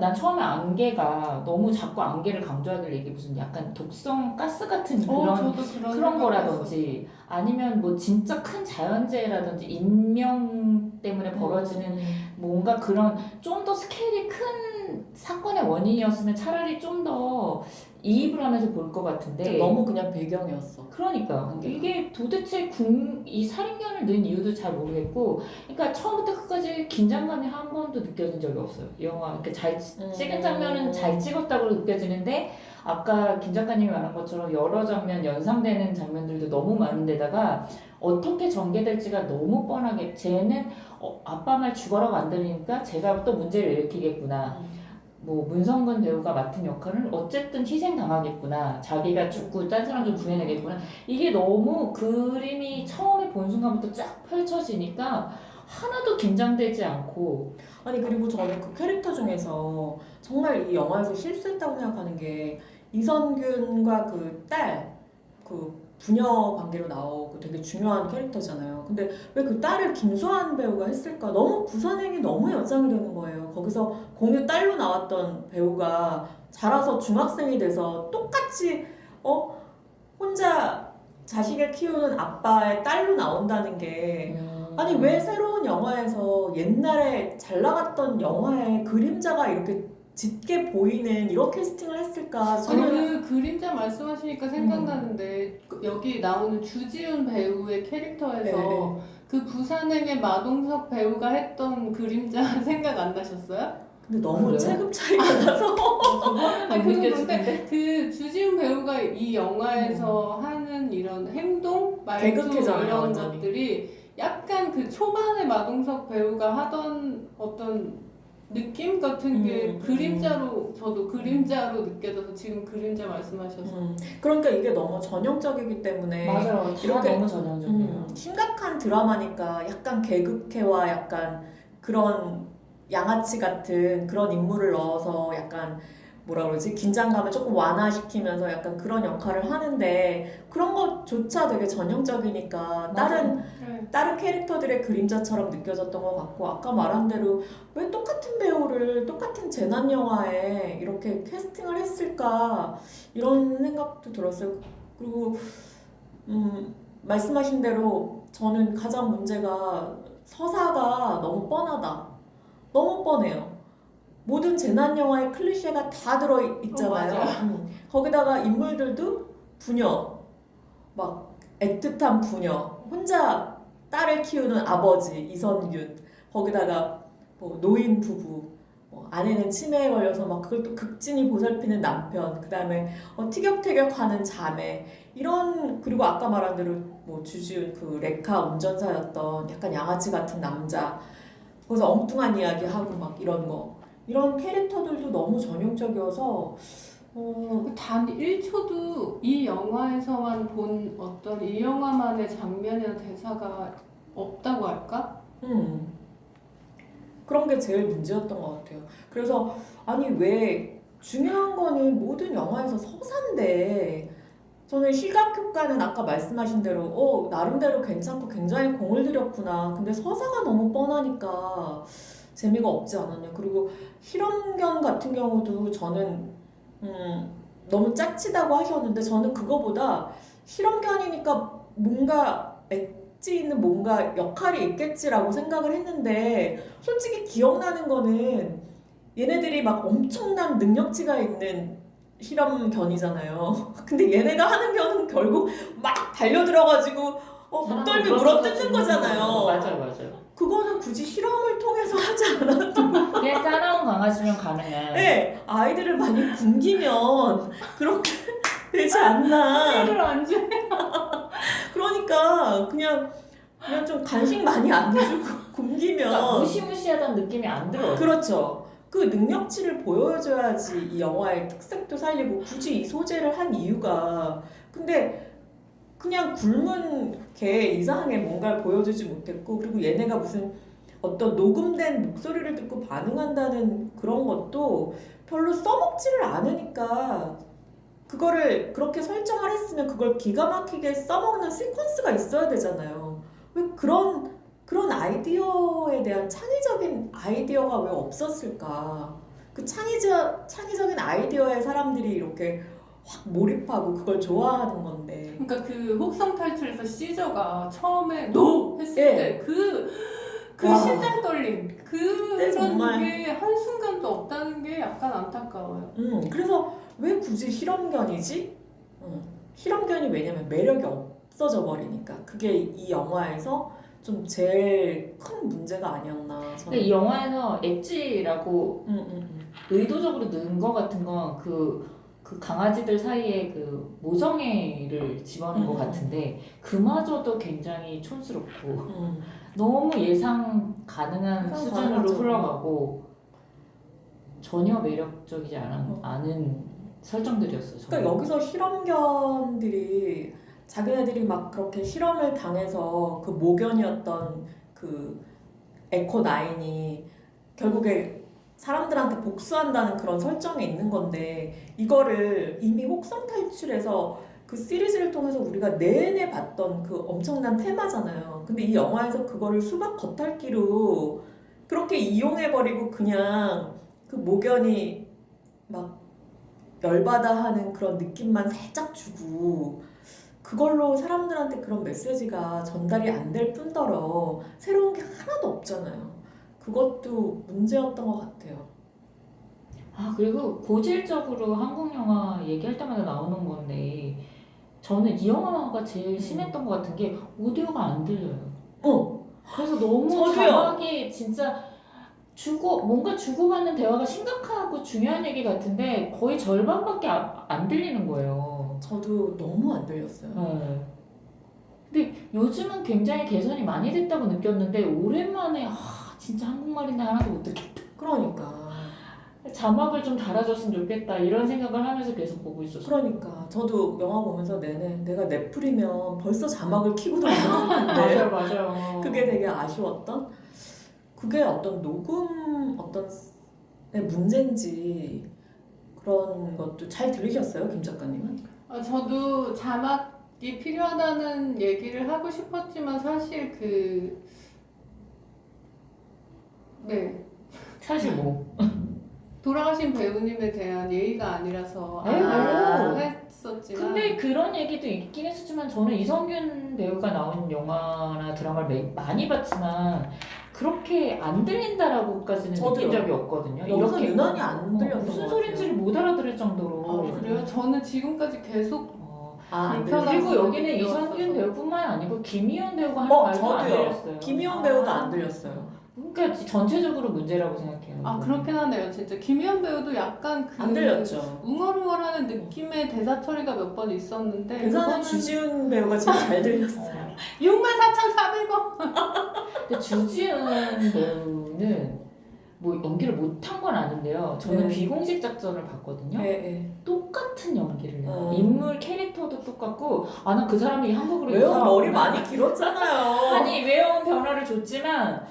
난 처음에 안개가 너무 자꾸 안개를 강조하길래 이게 무슨 약간 독성 가스 같은 그런 거라든지 아니면 뭐 진짜 큰 자연재해라든지 인명 때문에 벌어지는 뭔가 그런 좀 더 스케일이 큰 사건의 원인이었으면 차라리 좀 더 이입을 하면서 볼 것 같은데 너무 그냥 배경이었어. 그러니까 이게 도대체 이 살인견을 넣은 이유도 잘 모르겠고 그러니까 처음부터 끝까지 긴장감이 한 번도 느껴진 적이 없어요. 영화 이렇게 잘 찍은 장면은 잘 찍었다고 느껴지는데 아까 김 작가님이 말한 것처럼 여러 장면 연상되는 장면들도 너무 많은데다가 어떻게 전개될지가 너무 뻔하게 쟤는 아빠 말 죽어라고 안 들으니까 제가 또 문제를 일으키겠구나. 뭐 문성근 배우가 맡은 역할은 어쨌든 희생당하겠구나. 자기가 죽고 딴 사람 좀 구해내겠구나. 이게 너무 그림이 처음에 본 순간부터 쫙 펼쳐지니까 하나도 긴장되지 않고 아니 그리고 저는 그 캐릭터 중에서 정말 이 영화에서 실수했다고 생각하는 게 이선균과 그 딸, 그 부녀 관계로 나오고 되게 중요한 캐릭터잖아요. 근데 왜 그 딸을 김수환 배우가 했을까? 너무 구선행이 너무 연상이 되는 거예요. 거기서 공유 딸로 나왔던 배우가 자라서 중학생이 돼서 똑같이 혼자 자식을 키우는 아빠의 딸로 나온다는 게 아니 왜 새로운 영화에서 옛날에 잘 나갔던 영화의 그림자가 이렇게 짙게 보이는 이런 캐스팅을 했을까? 저는 그 그림자 말씀하시니까 생각나는데 여기 나오는 주지훈 배우의 캐릭터에서 네. 그 부산행의 마동석 배우가 했던 그림자 생각 안 나셨어요? 근데 너무 그래요? 체급 차이가 나서 아니 안 그런데 느껴지는데? 그 주지훈 배우가 이 영화에서 하는 이런 행동, 말투 개극해져요, 이런 완전히. 것들이 약간 그 초반에 마동석 배우가 하던 어떤 느낌 같은 게 그림자로 저도 그림자로 느껴져서 지금 그림자 말씀하셔서 그러니까 이게 너무 전형적이기 때문에 맞아요. 이렇게 너무 전형적이에요. 심각한 드라마니까 약간 개그캐와 약간 그런 양아치 같은 그런 인물을 넣어서 약간 뭐라 그러지? 긴장감을 조금 완화시키면서 약간 그런 역할을 하는데 그런 것조차 되게 전형적이니까 다른 캐릭터들의 그림자처럼 느껴졌던 것 같고 아까 말한 대로 왜 똑같은 배우를 똑같은 재난 영화에 이렇게 캐스팅을 했을까 이런 생각도 들었어요. 그리고 말씀하신 대로 저는 가장 문제가 서사가 너무 뻔하다. 너무 뻔해요. 모든 재난 영화의 클리셰가 다 들어있잖아요. 거기다가 인물들도 부녀, 막 애틋한 부녀, 혼자 딸을 키우는 아버지 이선균, 거기다가 뭐 노인 부부, 아내는 치매에 걸려서 막 그걸 또 극진히 보살피는 남편, 그 다음에 티격태격하는 자매, 이런 그리고 아까 말한 대로 뭐 주지훈 그 레카 운전사였던 약간 양아치 같은 남자, 거기서 엉뚱한 이야기 하고 막 이런 캐릭터들도 너무 전형적이어서 단 1초도 이 영화에서만 본 어떤 이 영화만의 장면이나 대사가 없다고 할까? 그런 게 제일 문제였던 것 같아요. 그래서 아니 왜 중요한 거는 모든 영화에서 서사인데 저는 시각효과는 아까 말씀하신 대로 나름대로 괜찮고 굉장히 공을 들였구나. 근데 서사가 너무 뻔하니까 재미가 없지 않았냐. 그리고 실험견 같은 경우도 저는 너무 짜치다고 하셨는데 저는 그거보다 실험견이니까 뭔가 엣지 있는 뭔가 역할이 있겠지라고 생각을 했는데 솔직히 기억나는 거는 얘네들이 막 엄청난 능력치가 있는 실험견이잖아요. 근데 얘네가 하는 견은 결국 막 달려들어가지고 목덜미 물어뜯는 거잖아요. 맞아요. 그거는 굳이 실험을 통해서 하지 않아도 그냥 강아지면 가능한. 네, 아이들을 많이 굶기면 그렇게 되지 않나. 를 안 줘. 그러니까 그냥 좀 간식 많이 안 주고 굶기면 그러니까 무시무시하다는 느낌이 안 들어요. 그렇죠. 그 능력치를 보여줘야지 이 영화의 특색도 살리고 굳이 이 소재를 한 이유가 근데 그냥 굶은 개 이상하게 뭔가를 보여주지 못했고 그리고 얘네가 무슨 어떤 녹음된 목소리를 듣고 반응한다는 그런 것도 별로 써먹지를 않으니까 그거를 그렇게 설정을 했으면 그걸 기가 막히게 써먹는 시퀀스가 있어야 되잖아요. 왜 그런 아이디어에 대한 창의적인 아이디어가 왜 없었을까? 그 창의적인 아이디어에 사람들이 이렇게 확 몰입하고 그걸 좋아하는 건데. 그러니까 그 혹성 탈출에서 시저가 처음에 NO! 했을 예. 때 그 와. 심장 떨림 네, 그런 정말. 게 한순간도 없다는 게 약간 안타까워요. 그래서 왜 굳이 실험견이지? 실험견이 왜냐면 매력이 없어져 버리니까. 그게 이 영화에서 좀 제일 큰 문제가 아니었나. 근데 저는. 이 영화에서 엣지라고 음. 의도적으로 넣은 거 같은 건 그 강아지들 사이에 그 모성애를 집어넣은 것 같은데 그마저도 굉장히 촌스럽고 너무 예상 가능한 예상 수준으로 가능하죠. 흘러가고 전혀 매력적이지 않은 설정들이었어요. 저는. 그러니까 여기서 실험견들이 자기네들이 막 그렇게 실험을 당해서 그 모견이었던 그 에코9이 결국에 사람들한테 복수한다는 그런 설정이 있는 건데 이거를 이미 혹성 탈출해서 그 시리즈를 통해서 우리가 내내 봤던 그 엄청난 테마잖아요. 근데 이 영화에서 그거를 수박 겉핥기로 그렇게 이용해버리고 그냥 그 모견이 막 열받아 하는 그런 느낌만 살짝 주고 그걸로 사람들한테 그런 메시지가 전달이 안 될 뿐더러 새로운 게 하나도 없잖아요. 그것도 문제였던 것 같아요. 아 그리고 고질적으로 한국 영화 얘기할 때마다 나오는 건데 저는 이 영화가 제일 심했던 것 같은 게 오디오가 안 들려요. 그래서 너무 저도요. 자막이 진짜 뭔가 주고받는 대화가 심각하고 중요한 얘기 같은데 거의 절반밖에 안 들리는 거예요. 저도 너무 안 들렸어요. 네. 근데 요즘은 굉장히 개선이 많이 됐다고 느꼈는데 오랜만에 진짜 한국말인데 하나도 못 듣겠다. 그러니까 자막을 좀 달아줬으면 좋겠다 이런 생각을 하면서 계속 보고 있었어요. 그러니까 저도 영화 보면서 내내 내가 넷플이면 벌써 자막을 켜고도 안 봤는데 맞아요. 그게 되게 아쉬웠던 그게 어떤 녹음 어떤 문제인지 그런 것도 잘 들으셨어요, 김 작가님은? 저도 자막이 필요하다는 얘기를 하고 싶었지만 사실 네. 사실 뭐 돌아가신 배우님에 대한 예의가 아니라서 에이, 안 뭐. 했었지만 근데 그런 얘기도 있긴 했었지만 저는 이성균 배우가 나온 영화나 드라마를 많이 봤지만 그렇게 안 들린다라고까지는 저도요. 느낀 적이 없거든요. 여기서 이렇게 유난히 안 들렸던 무슨 것 소리인지를 못 알아들을 정도로. 그래요? 저는 지금까지 계속 안 불편한 그리고 부분이 여기는 들려왔어서. 이성균 배우뿐만 아니고 김희연 배우가 하는 말도 안 저도요. 들렸어요. 김희연 배우도 안 들렸어요. 그러니까 전체적으로 문제라고 생각해요. 그렇긴 하네요. 진짜 김희연 배우도 약간 안 들렸죠. 웅얼웅얼하는 느낌의 대사 처리가 몇 번 있었는데 대사는 주지훈 배우가 진짜 잘 들렸어요. 64,400원. 근데 주지훈 배우는 뭐 연기를 못한 건 아닌데요. 저는 네. 비공식 작전을 봤거든요. 네. 똑같은 연기를 해요. 음. 인물 캐릭터도 똑같고 난 그 사람이 한국으로 왜요? 이사 머리 왔구나. 많이 길었잖아요. 아니 외형 변화를 줬지만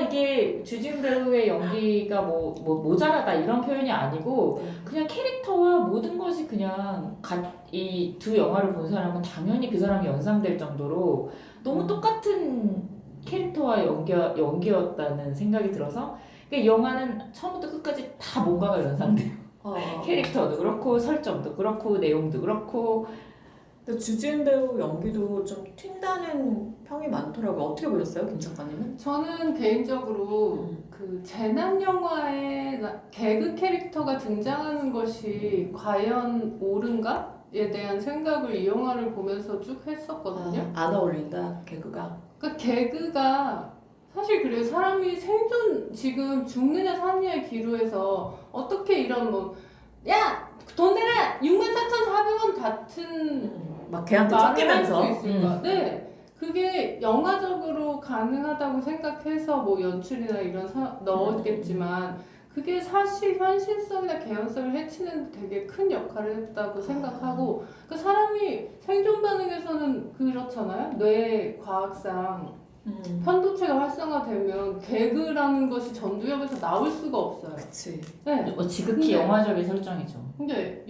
이게 주지훈 배우의 연기가 뭐 모자라다 이런 표현이 아니고 그냥 캐릭터와 모든 것이 그냥 이 두 영화를 본 사람은 당연히 그 사람이 연상될 정도로 너무 똑같은 캐릭터와 연기였다는 생각이 들어서 그러니까 영화는 처음부터 끝까지 다 뭔가가 연상돼요. 캐릭터도 그렇고 설정도 그렇고 내용도 그렇고. 근데 주지훈 배우 연기도 좀 튄다는 평이 많더라고요. 어떻게 보셨어요, 김 작가님은? 저는 개인적으로 그 재난 영화에 개그 캐릭터가 등장하는 것이 과연 옳은가에 대한 생각을 이 영화를 보면서 쭉 했었거든요. 안 어울린다, 개그가. 그러니까 개그가 사실 그래요. 사람이 생존 지금 죽느냐 사느냐의 기로에서 어떻게 이런 뭐 야! 돈 내라! 64,400원 같은 막 걔한테 말을 할 쫓기면서. 수 있을까? 네. 그게 영화적으로 가능하다고 생각해서 뭐 연출이나 이런 넣었겠지만 그게 사실 현실성이나 개연성을 해치는 데 되게 큰 역할을 했다고 생각하고 그 사람이 생존 반응에서는 그렇잖아요. 뇌 과학상 편도체가 활성화되면 개그라는 것이 전두엽에서 나올 수가 없어요. 그치. 네. 지극히 근데- 영화적인 설정이죠. 근데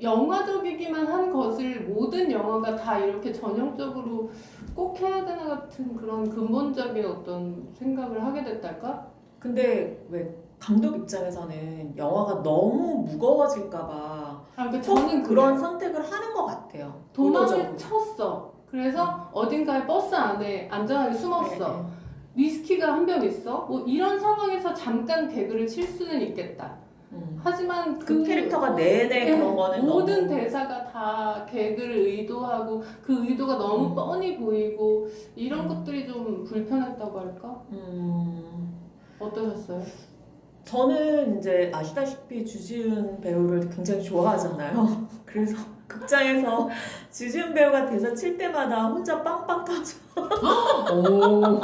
영화적이기만 한 것을 모든 영화가 다 이렇게 전형적으로 꼭 해야 되나 같은 그런 근본적인 어떤 생각을 하게 됐달까? 근데 왜 감독 입장에서는 영화가 너무 무거워질까봐 그러니까 저는 그런 선택을 하는 것 같아요. 도망을 의도적으로. 쳤어. 그래서 어딘가에 버스 안에 안전하게 숨었어. 네. 위스키가 한 병 있어. 뭐 이런 상황에서 잠깐 개그를 칠 수는 있겠다. 하지만 그 캐릭터가 내내 그런 거는 모든 너무 대사가 다 개그를 의도하고 그 의도가 너무 뻔히 보이고 이런 것들이 좀 불편했다고 할까? 어떠셨어요? 저는 이제 아시다시피 주지훈 배우를 굉장히 좋아하잖아요. 그래서 극장에서 주지훈 배우가 대사 칠 때마다 혼자 빵빵 터져. 오,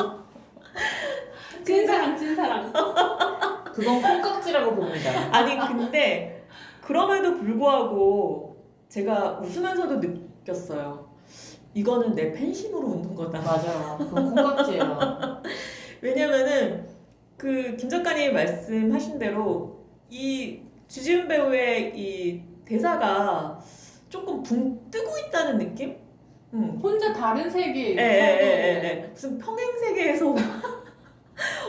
찐사랑. 그건 콩깍지라고 봅니다. 아니 근데 그럼에도 불구하고 제가 웃으면서도 느꼈어요. 이거는 내 팬심으로 웃는 거다. 맞아요. 그건 콩깍지예요. 왜냐면은 그 김 작가님이 말씀하신 대로 이 주지훈 배우의 이 대사가 조금 붕 뜨고 있다는 느낌? 혼자 다른 세계에 예. 무슨 평행 세계에서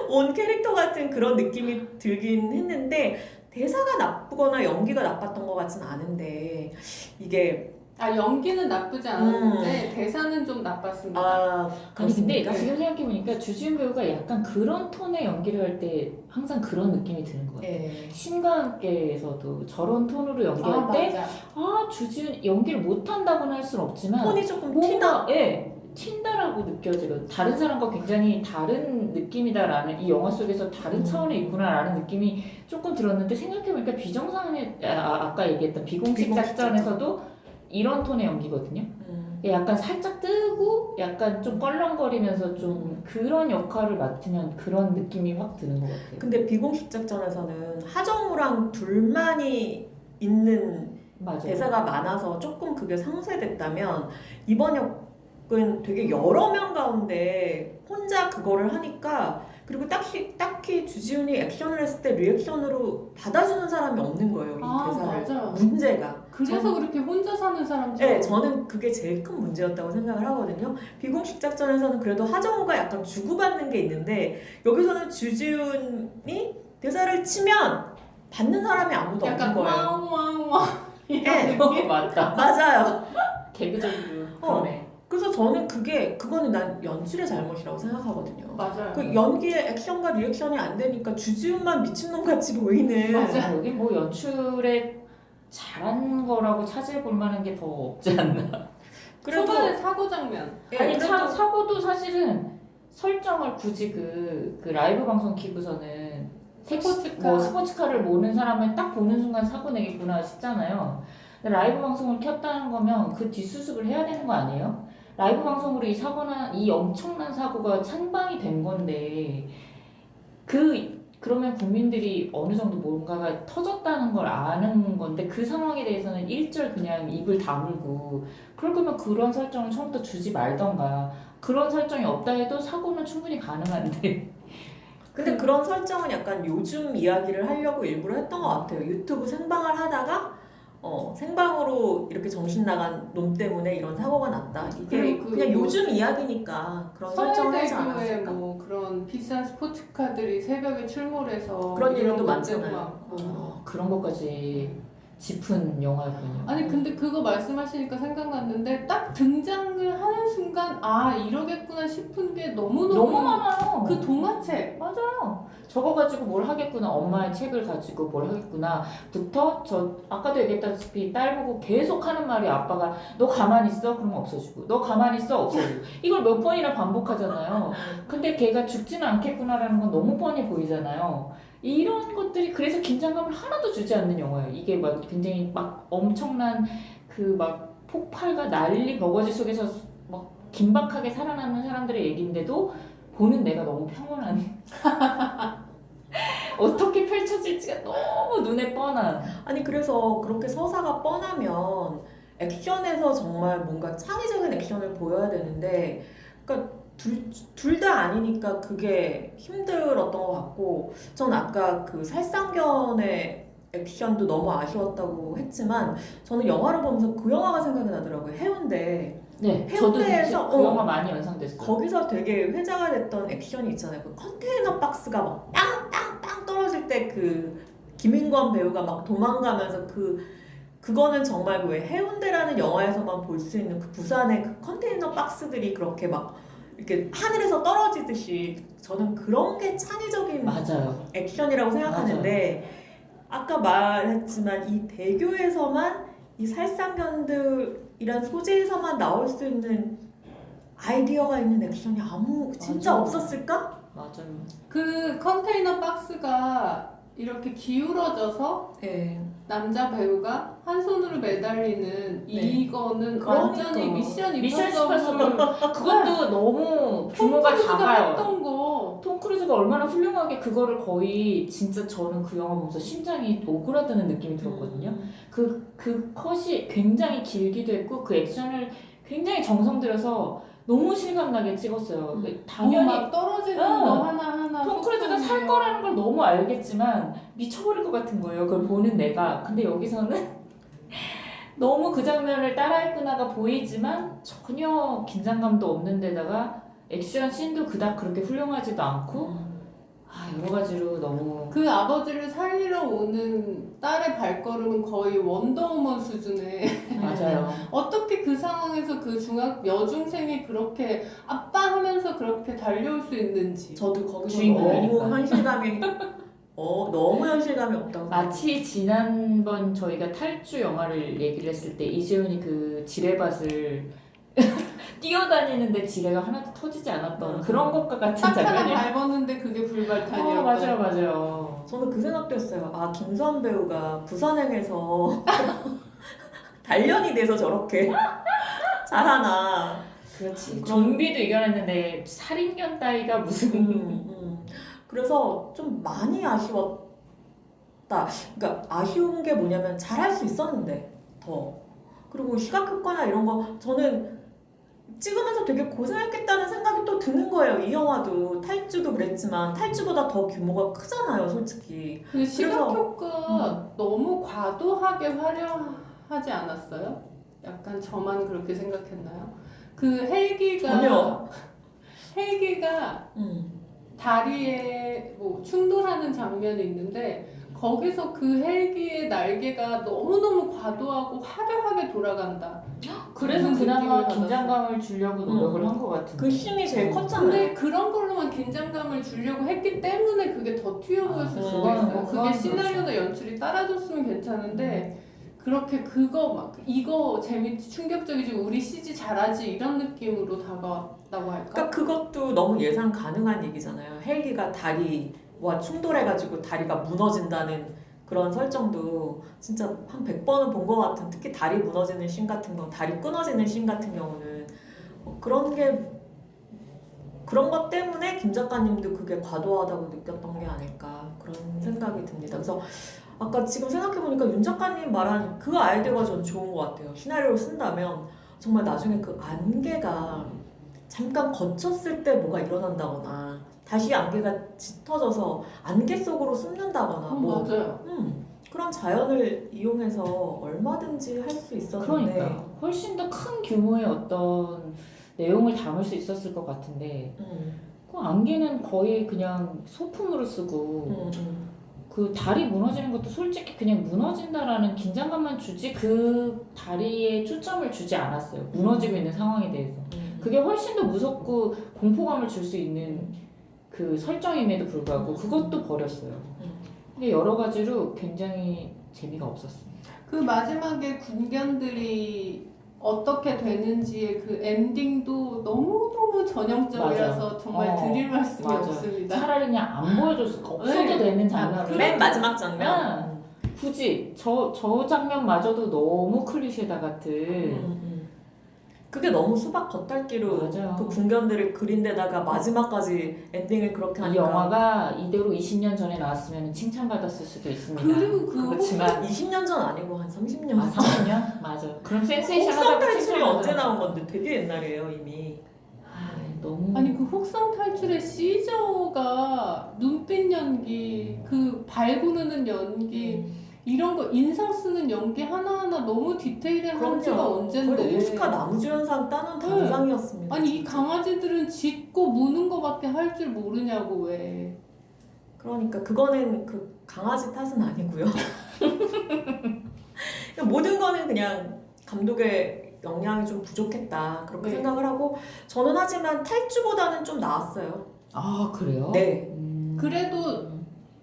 온 캐릭터 같은 그런 느낌이 들긴 했는데 대사가 나쁘거나 연기가 나빴던 것 같진 않은데 이게 연기는 나쁘지 않았는데 대사는 좀 나빴습니다. 아니 근데 그렇습니까? 지금 생각해보니까 주지훈 배우가 약간 그런 톤의 연기를 할 때 항상 그런 느낌이 드는 것 같아요. 예. 신과 함께에서도 저런 톤으로 연기할 때 맞아. 주지훈 연기를 못한다고는 할 수는 없지만 톤이 조금 튀다. 뭔가 튄다라고 느껴지고 다른 사람과 굉장히 다른 느낌이다라는 이 영화 속에서 다른 차원에 있구나라는 느낌이 조금 들었는데 생각해보니까 비정상의 아까 얘기했던 비공식 작전에서도 이런 톤의 연기거든요. 약간 살짝 뜨고 약간 좀 껄렁거리면서 좀 그런 역할을 맡으면 그런 느낌이 확 드는 것 같아요. 근데 비공식 작전에서는 하정우랑 둘만이 있는 맞아요. 대사가 많아서 조금 그게 상쇄됐다면 이번 역은 되게 여러 명 가운데 혼자 그거를 하니까 그리고 딱히 주지훈이 액션을 했을 때 리액션으로 받아주는 사람이 없는 거예요. 이 대사를. 맞아요. 문제가. 그래서 그렇게 혼자 사는 사람처럼. 네, 저는 그게 제일 큰 문제였다고 생각을 하거든요. 비공식 작전에서는 그래도 하정우가 약간 주고받는 게 있는데 여기서는 주지훈이 대사를 치면 받는 사람이 아무도 약간 없는 거예요. 왕왕왕 네. 맞다. 맞아요. 개그적으로 그러네. 그래서 저는 그거는 난 연출의 잘못이라고 생각하거든요. 맞아요. 그 연기의 액션과 리액션이 안 되니까 주지훈만 미친놈같이 보이는. 맞아. 여기 뭐 연출에 잘한 거라고 찾을 볼 만한 게 더 없지 않나? 그래도 초반에 사고 장면. 예, 아니 그래도 사고도 사실은 설정을 굳이 그 라이브 방송 키고서는 스포츠카. 스포츠카를 모는 사람은 딱 보는 순간 사고 내겠구나 싶잖아요. 근데 라이브 방송을 켰다는 거면 그 뒷수습을 해야 되는 거 아니에요? 라이브 방송으로 이 엄청난 사고가 찬방이 된 건데 그러면 국민들이 어느 정도 뭔가가 터졌다는 걸 아는 건데 그 상황에 대해서는 일절 그냥 입을 다물고 그럴 거면 그런 설정을 처음부터 주지 말던가 그런 설정이 없다 해도 사고는 충분히 가능한데 근데 그런 설정은 약간 요즘 이야기를 하려고 일부러 했던 것 같아요. 유튜브 생방을 하다가 생방으로 이렇게 정신 나간 놈 때문에 이런 사고가 났다. 이게 그리고 그냥 요즘 이야기니까 그런 설정을 하지 서울대교에 않았을까. 뭐 그런 비싼 스포츠카들이 새벽에 출몰해서 그런 이런 일도 것 많잖아요. 때문에 많고. 그런 것까지 짚은 영화였군요. 아니 근데 그거 말씀하시니까 생각났는데 딱 등장을 하는 순간 아 이러겠구나 싶은 게 너무 너무너무 많아요. 그 동화책 맞아요. 저거 가지고 뭘 하겠구나, 엄마의 책을 가지고 뭘 하겠구나부터 저 아까도 얘기했다시피 딸 보고 계속 하는 말이 아빠가 너 가만히 있어? 그러면 없어지고 너 가만히 있어? 없어지고 이걸 몇 번이나 반복하잖아요. 근데 걔가 죽지는 않겠구나라는 건 너무 뻔히 보이잖아요. 이런 것들이 그래서 긴장감을 하나도 주지 않는 영화예요. 이게 막 굉장히 막 엄청난 그 막 폭발과 난리 버거지 속에서 막 긴박하게 살아남는 사람들의 얘기인데도 보는 내가 너무 평온한 어떻게 펼쳐질지가 너무 눈에 뻔한. 아니 그래서 그렇게 서사가 뻔하면 액션에서 정말 뭔가 창의적인 액션을 보여야 되는데 그러니까 둘 다 아니니까 그게 힘들었던 것 같고 전 아까 그 살상견의 액션도 너무 아쉬웠다고 했지만 저는 영화를 보면서 그 영화가 생각이 나더라고요. 해운대. 네, 저도 해운대에서, 그 영화 많이 연상됐어요. 거기서 되게 회자가 됐던 액션이 있잖아요. 그 컨테이너 박스가 막 빵빵빵 떨어질 때 그 김인권 배우가 막 도망가면서 그거는 정말 왜 해운대라는 영화에서만 볼 수 있는 그 부산의 그 컨테이너 박스들이 그렇게 막 이렇게 하늘에서 떨어지듯이 저는 그런 게 창의적인 맞아요. 액션이라고 생각하는데 아까 말했지만 이 대교에서만 이 살상견들이란 소재에서만 나올 수 있는 아이디어가 있는 액션이 진짜 맞아요. 없었을까? 맞아요. 그 컨테이너 박스가 이렇게 기울어져서 네. 남자 배우가 한 손으로 매달리는 이거는 완전히 그러니까. 미션 미션 임파서블 임파서블 그것도 너무 규모가 톰 크루즈가 작아요. 했던 거 톰 크루즈가 얼마나 훌륭하게 그거를 거의 진짜 저는 그 영화 보면서 심장이 오그라드는 느낌이 들었거든요. 그 컷이 굉장히 길기도 했고 그 액션을 굉장히 정성 들여서 너무 실감나게 찍었어요. 당연히 막 떨어지는 어. 거 하나하나 톰 크루즈가 살 거라는 걸 너무 알겠지만 미쳐버릴 것 같은 거예요. 그걸 보는 내가. 근데 여기서는 너무 그 장면을 따라했구나가 보이지만 전혀 긴장감도 없는 데다가 액션 씬도 그닥 그렇게 훌륭하지도 않고 여러 가지로 너무 그 아버지를 살리러 오는 딸의 발걸음은 거의 원더우먼 수준의 맞아요. 어떻게 그 상황에서 그 여중생이 그렇게 아빠 하면서 그렇게 달려올 수 있는지 저도 거기서 주인공이니까. 너무 현실감이 너무 현실감이 없다고 마치 지난번 저희가 탈주 영화를 얘기를 했을 때 이재훈이 그 지뢰밭을 뛰어다니는데 지뢰가 하나도 터지지 않았던 그런 것과 같은 딱 하나 장면이 밟았는데 그게 불발탄이었고 맞아요. 저는 그 생각도 했어요. 아 김수환 배우가 부산행에서 단련이 돼서 저렇게 잘하나. 그렇지. 좀비도 이겨냈는데 살인견 따위가 무슨 그래서 좀 많이 아쉬웠다. 그러니까 아쉬운 게 뭐냐면 잘할 수 있었는데 더. 그리고 시각 효과나 이런 거 저는 찍으면서 되게 고생했겠다는 생각이 또 드는 거예요. 이 영화도 탈주도 그랬지만 탈주보다 더 규모가 크잖아요, 솔직히. 그 시각 그래서- 효과 너무 과도하게 화려하지 않았어요? 약간 저만 그렇게 생각했나요? 그 전혀. 헬기가 다리에 뭐 충돌하는 장면이 있는데 거기서 그 헬기의 날개가 너무너무 과도하고 화려하게 돌아간다. 그래서 무슨 그나마 느낌을 받았어요? 긴장감을 주려고 노력을 한 것 같은데 그 힘이 제일 컸잖아요. 근데 그런 걸로만 긴장감을 주려고 했기 때문에 그게 더 튀어 보였을 수도 그건 있어요. 뭐 그게 그건 시나리오나 연출이 따라줬으면 괜찮은데 그렇게 그거 막 이거 재밌지 충격적이지 우리 CG 잘하지 이런 느낌으로 다가왔다고 할까? 그러니까 그것도 너무 예상 가능한 얘기잖아요. 헬기가 다리와 충돌해가지고 다리가 무너진다는 그런 설정도 진짜 한 100번은 본 것 같은 특히 다리 무너지는 씬 같은 거, 다리 끊어지는 씬 같은 경우는 그런 것 때문에 김 작가님도 그게 과도하다고 느꼈던 게 아닐까 그런 생각이 듭니다. 그래서 아까 지금 생각해보니까 윤 작가님 말한 그 아이디어가 전 좋은 것 같아요. 시나리오를 쓴다면 정말 나중에 그 안개가 잠깐 거쳤을 때 뭐가 일어난다거나 다시 안개가 짙어져서 안개 속으로 숨는다거나 맞아요. 그런 자연을 이용해서 얼마든지 할 수 있었는데 그러니까 훨씬 더 큰 규모의 어떤 내용을 담을 수 있었을 것 같은데 그 안개는 거의 그냥 소품으로 쓰고 그 다리 무너지는 것도 솔직히 그냥 무너진다라는 긴장감만 주지 그 다리에 초점을 주지 않았어요. 무너지고 있는 상황에 대해서. 그게 훨씬 더 무섭고 공포감을 줄 수 있는 그 설정임에도 불구하고 그것도 버렸어요. 근데 여러 가지로 굉장히 재미가 없었습니다. 그 마지막에 군견들이 어떻게 되는지의 그 엔딩도 너무너무 전형적이라서 맞아. 정말 드릴 말씀이 맞아. 없습니다. 차라리 그냥 안 보여줬을 없어도 네. 되는 장면을 맨 마지막 장면. 굳이 저 장면마저도 너무 클리셰다 같은 그게 너무 수박 겉핥기로 맞아요. 그 궁견들을 그린 데다가 마지막까지 엔딩을 그렇게 이 하니까 영화가 이대로 20년 전에 나왔으면 칭찬받았을 수도 있습니다. 그리고 그 그렇지만 20년 전 아니고 한 30년. 아 30년? 맞아. 그럼 센세이션 옥상 탈출이 언제 나온 건데 되게 옛날이에요 이미. 아, 너무 아니 그 혹성 탈출의 시저가 눈빛 연기, 그 발구르는 연기 이런 거 인상 쓰는 연기 하나하나 너무 디테일한 지가 거의 언젠데. 오스카 나무주연상 따는 단상이었습니다. 아니 이 강아지들은 짖고 무는 거밖에 할 줄 모르냐고 왜. 그러니까 그거는 그 강아지 탓은 아니고요. 모든 거는 그냥 감독의 역량이 좀 부족했다 그렇게 네. 생각을 하고 저는 하지만 탈주보다는 좀 나았어요. 아 그래요? 네. 그래도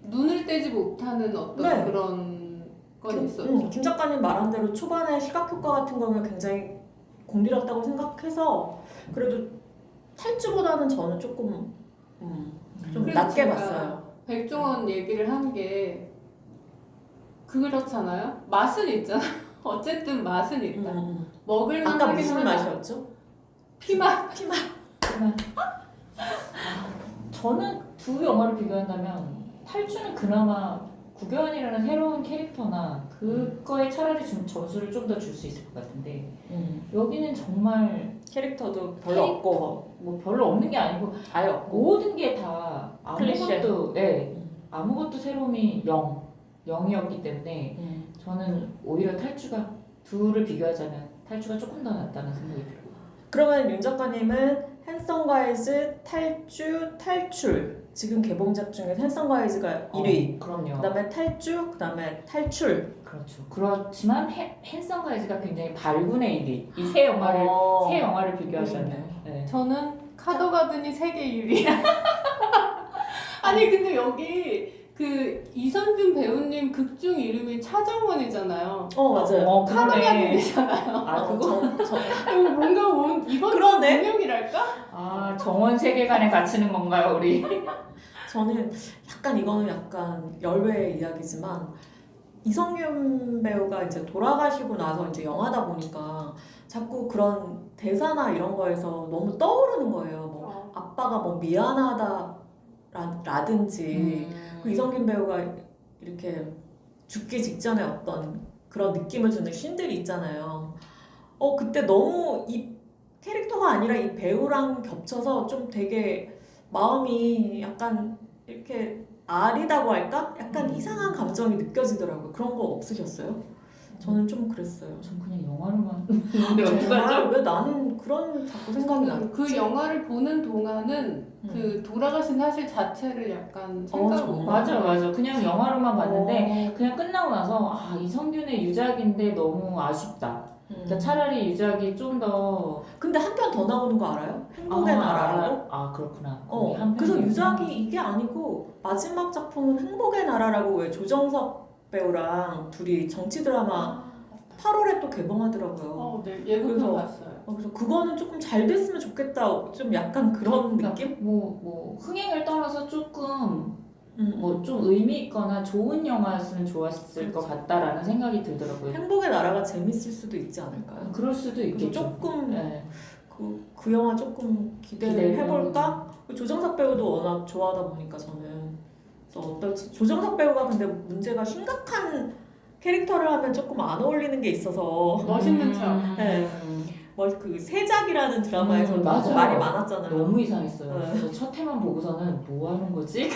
눈을 떼지 못하는 어떤 네. 그런 건 있었죠. 김 작가님 말한 대로 초반에 시각 효과 같은 거는 굉장히 공들였다고 생각해서 그래도 탈주보다는 저는 조금 좀 그래서 낮게 제가 봤어요. 백종원 얘기를 한 게 그렇잖아요. 맛은 있잖아. 어쨌든 맛은 있다. 먹을만 아까 하긴 무슨 하다. 맛이었죠? 피맛. 저는 두 영화를 비교한다면 탈주는 그나마 구교환이라는 새로운 캐릭터나 그거에 차라리 점수를 좀 더 줄 수 있을 것 같은데 여기는 정말 캐릭터도 별로 없고 뭐 별로 없는 게 아니고 아예 없고 모든 게 다 클리셰. 아무것도 아무것도 새로움이 0이었기 때문에 저는 오히려 탈주가 둘을 비교하자면 탈주가 조금 더 낫다는 생각이 들어요. 그러면 윤 작가님은 핸섬 가이즈, 탈주, 탈출 지금 개봉작 중에 핸섬 가이즈가 1위 그럼요. 그다음에 탈주, 그다음에 탈출 그렇죠. 그렇지만 핸섬 가이즈가 굉장히 발군의 1위. 이 세 영화를 비교하자면. 네. 저는 카더가든이 세계 1위. 아니 근데 여기 그 이선균 배우님 극중 이름이 차정원이잖아요. 맞아요. 그러네. 카더가든이잖아요. 아 그거? 뭔가 이건 그러네. 운명이랄까? 아 정원 세계관에 갇히는 건가요 우리? 저는 이거는 약간 열외의 이야기지만 이성균 배우가 이제 돌아가시고 나서 이제 영화다 보니까 자꾸 그런 대사나 이런 거에서 너무 떠오르는 거예요. 뭐 아빠가 뭐 미안하다라든지 그 이성균 배우가 이렇게 죽기 직전에 어떤 그런 느낌을 주는 씬들이 있잖아요. 그때 너무 이 캐릭터가 아니라 이 배우랑 겹쳐서 좀 되게 마음이 약간 이렇게 아리다고 할까? 약간 이상한 감정이 느껴지더라고요. 그런 거 없으셨어요? 저는 좀 그랬어요. 전 그냥 영화로만 근데 어떡하죠? 정말 왜 나는 그런 자꾸 생각이 나지? 그 영화를 보는 동안은 그 돌아가신 사실 자체를 약간 생각하고 맞아 그냥 영화로만 봤는데 그냥 끝나고 나서 이성균의 유작인데 너무 아쉽다. 그러니까 차라리 유작이 좀 더 근데 한 편 더 나오는 거 알아요? 행복의 나라라고? 그렇구나. 그래서 유작이 이게 아니고 마지막 작품은 행복의 나라라고 왜 조정석 배우랑 둘이 정치 드라마 8월에 또 개봉하더라고요. 네, 예고편 그래서- 봤어요. 그래서 그거는 조금 잘 됐으면 좋겠다. 좀 약간 그런 느낌? 뭐 흥행을 떠나서 조금 뭐 뭐 좀 의미 있거나 좋은 영화였으면 좋았을 것 같다라는 생각이 들더라고요. 행복의 나라가 재밌을 수도 있지 않을까요? 그럴 수도 그래서 있겠죠. 조금 네. 그 영화 조금 기대를 기대를 해볼까? 조정석 배우도 워낙 좋아하다 보니까 저는 그래서 어떨지 조정석 배우가 근데 문제가 심각한 캐릭터를 하면 조금 안 어울리는 게 있어서 멋있는 척. 네. 그 세작이라는 드라마에서 맞아요. 말이 많았잖아요. 너무 이상했어요. 네. 그래서 첫 회만 보고서는 뭐 하는 거지?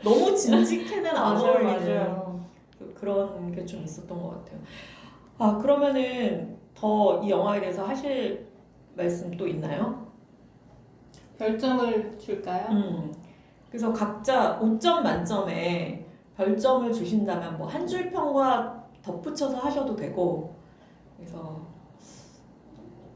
너무 진직해는 안 맞아요, 어울리는 맞아요. 그런 게 좀 있었던 것 같아요. 그러면은 더 이 영화에 대해서 하실 말씀 또 있나요? 별점을 줄까요? 그래서 각자 5점 만점에 별점을 주신다면 뭐 한 줄 평과 덧붙여서 하셔도 되고 그래서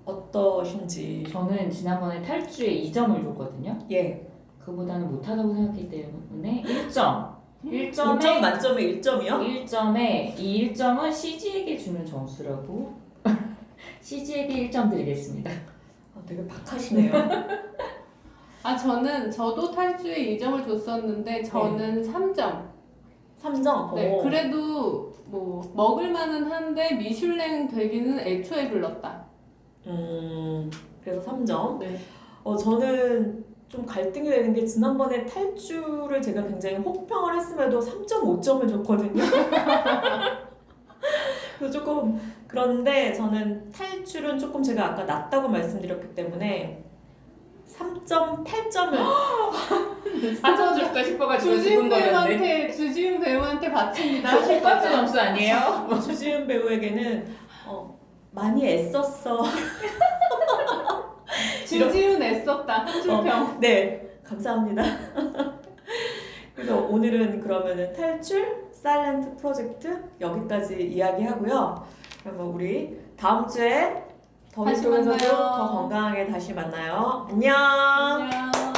어떠신지. 저는 지난번에 탈주에 2점을 줬거든요. 예. 그보다는 못하다고 생각했기 때문에 1점. 5점 1점에 만점에 1점이요? 1점에 이 1점은 CG에게 주는 점수라고 CG에게 1점 드리겠습니다. 되게 박하시네요. 저도 탈주에 2점을 줬었는데 저는 3점. 3점? 네, 그래도 뭐 먹을만은 한데 미슐랭 되기는 애초에 불렀다. 그래서 3점. 네. 저는 좀 갈등이 되는 게 지난번에 탈주를 제가 굉장히 혹평을 했음에도 3.5점을 줬거든요. 그래서 조금 그런데 저는 탈출은 조금 제가 아까 낮다고 말씀드렸기 때문에 3.8점을 4점 줄까 싶어가지고 죽은 거였는데. 주지훈 배우한테 바칩니다. 똑같은 점수 아니에요? 주지훈 배우에게는 많이 애썼어. 주지훈 애썼다. 한 줄평. 네, 감사합니다. 그래서 오늘은 그러면은 탈출 사일런트 프로젝트 여기까지 이야기하고요. 그러면 우리 다음 주에 더위 다시 속에서도 만나요. 더 건강하게 다시 만나요. 안녕. 안녕.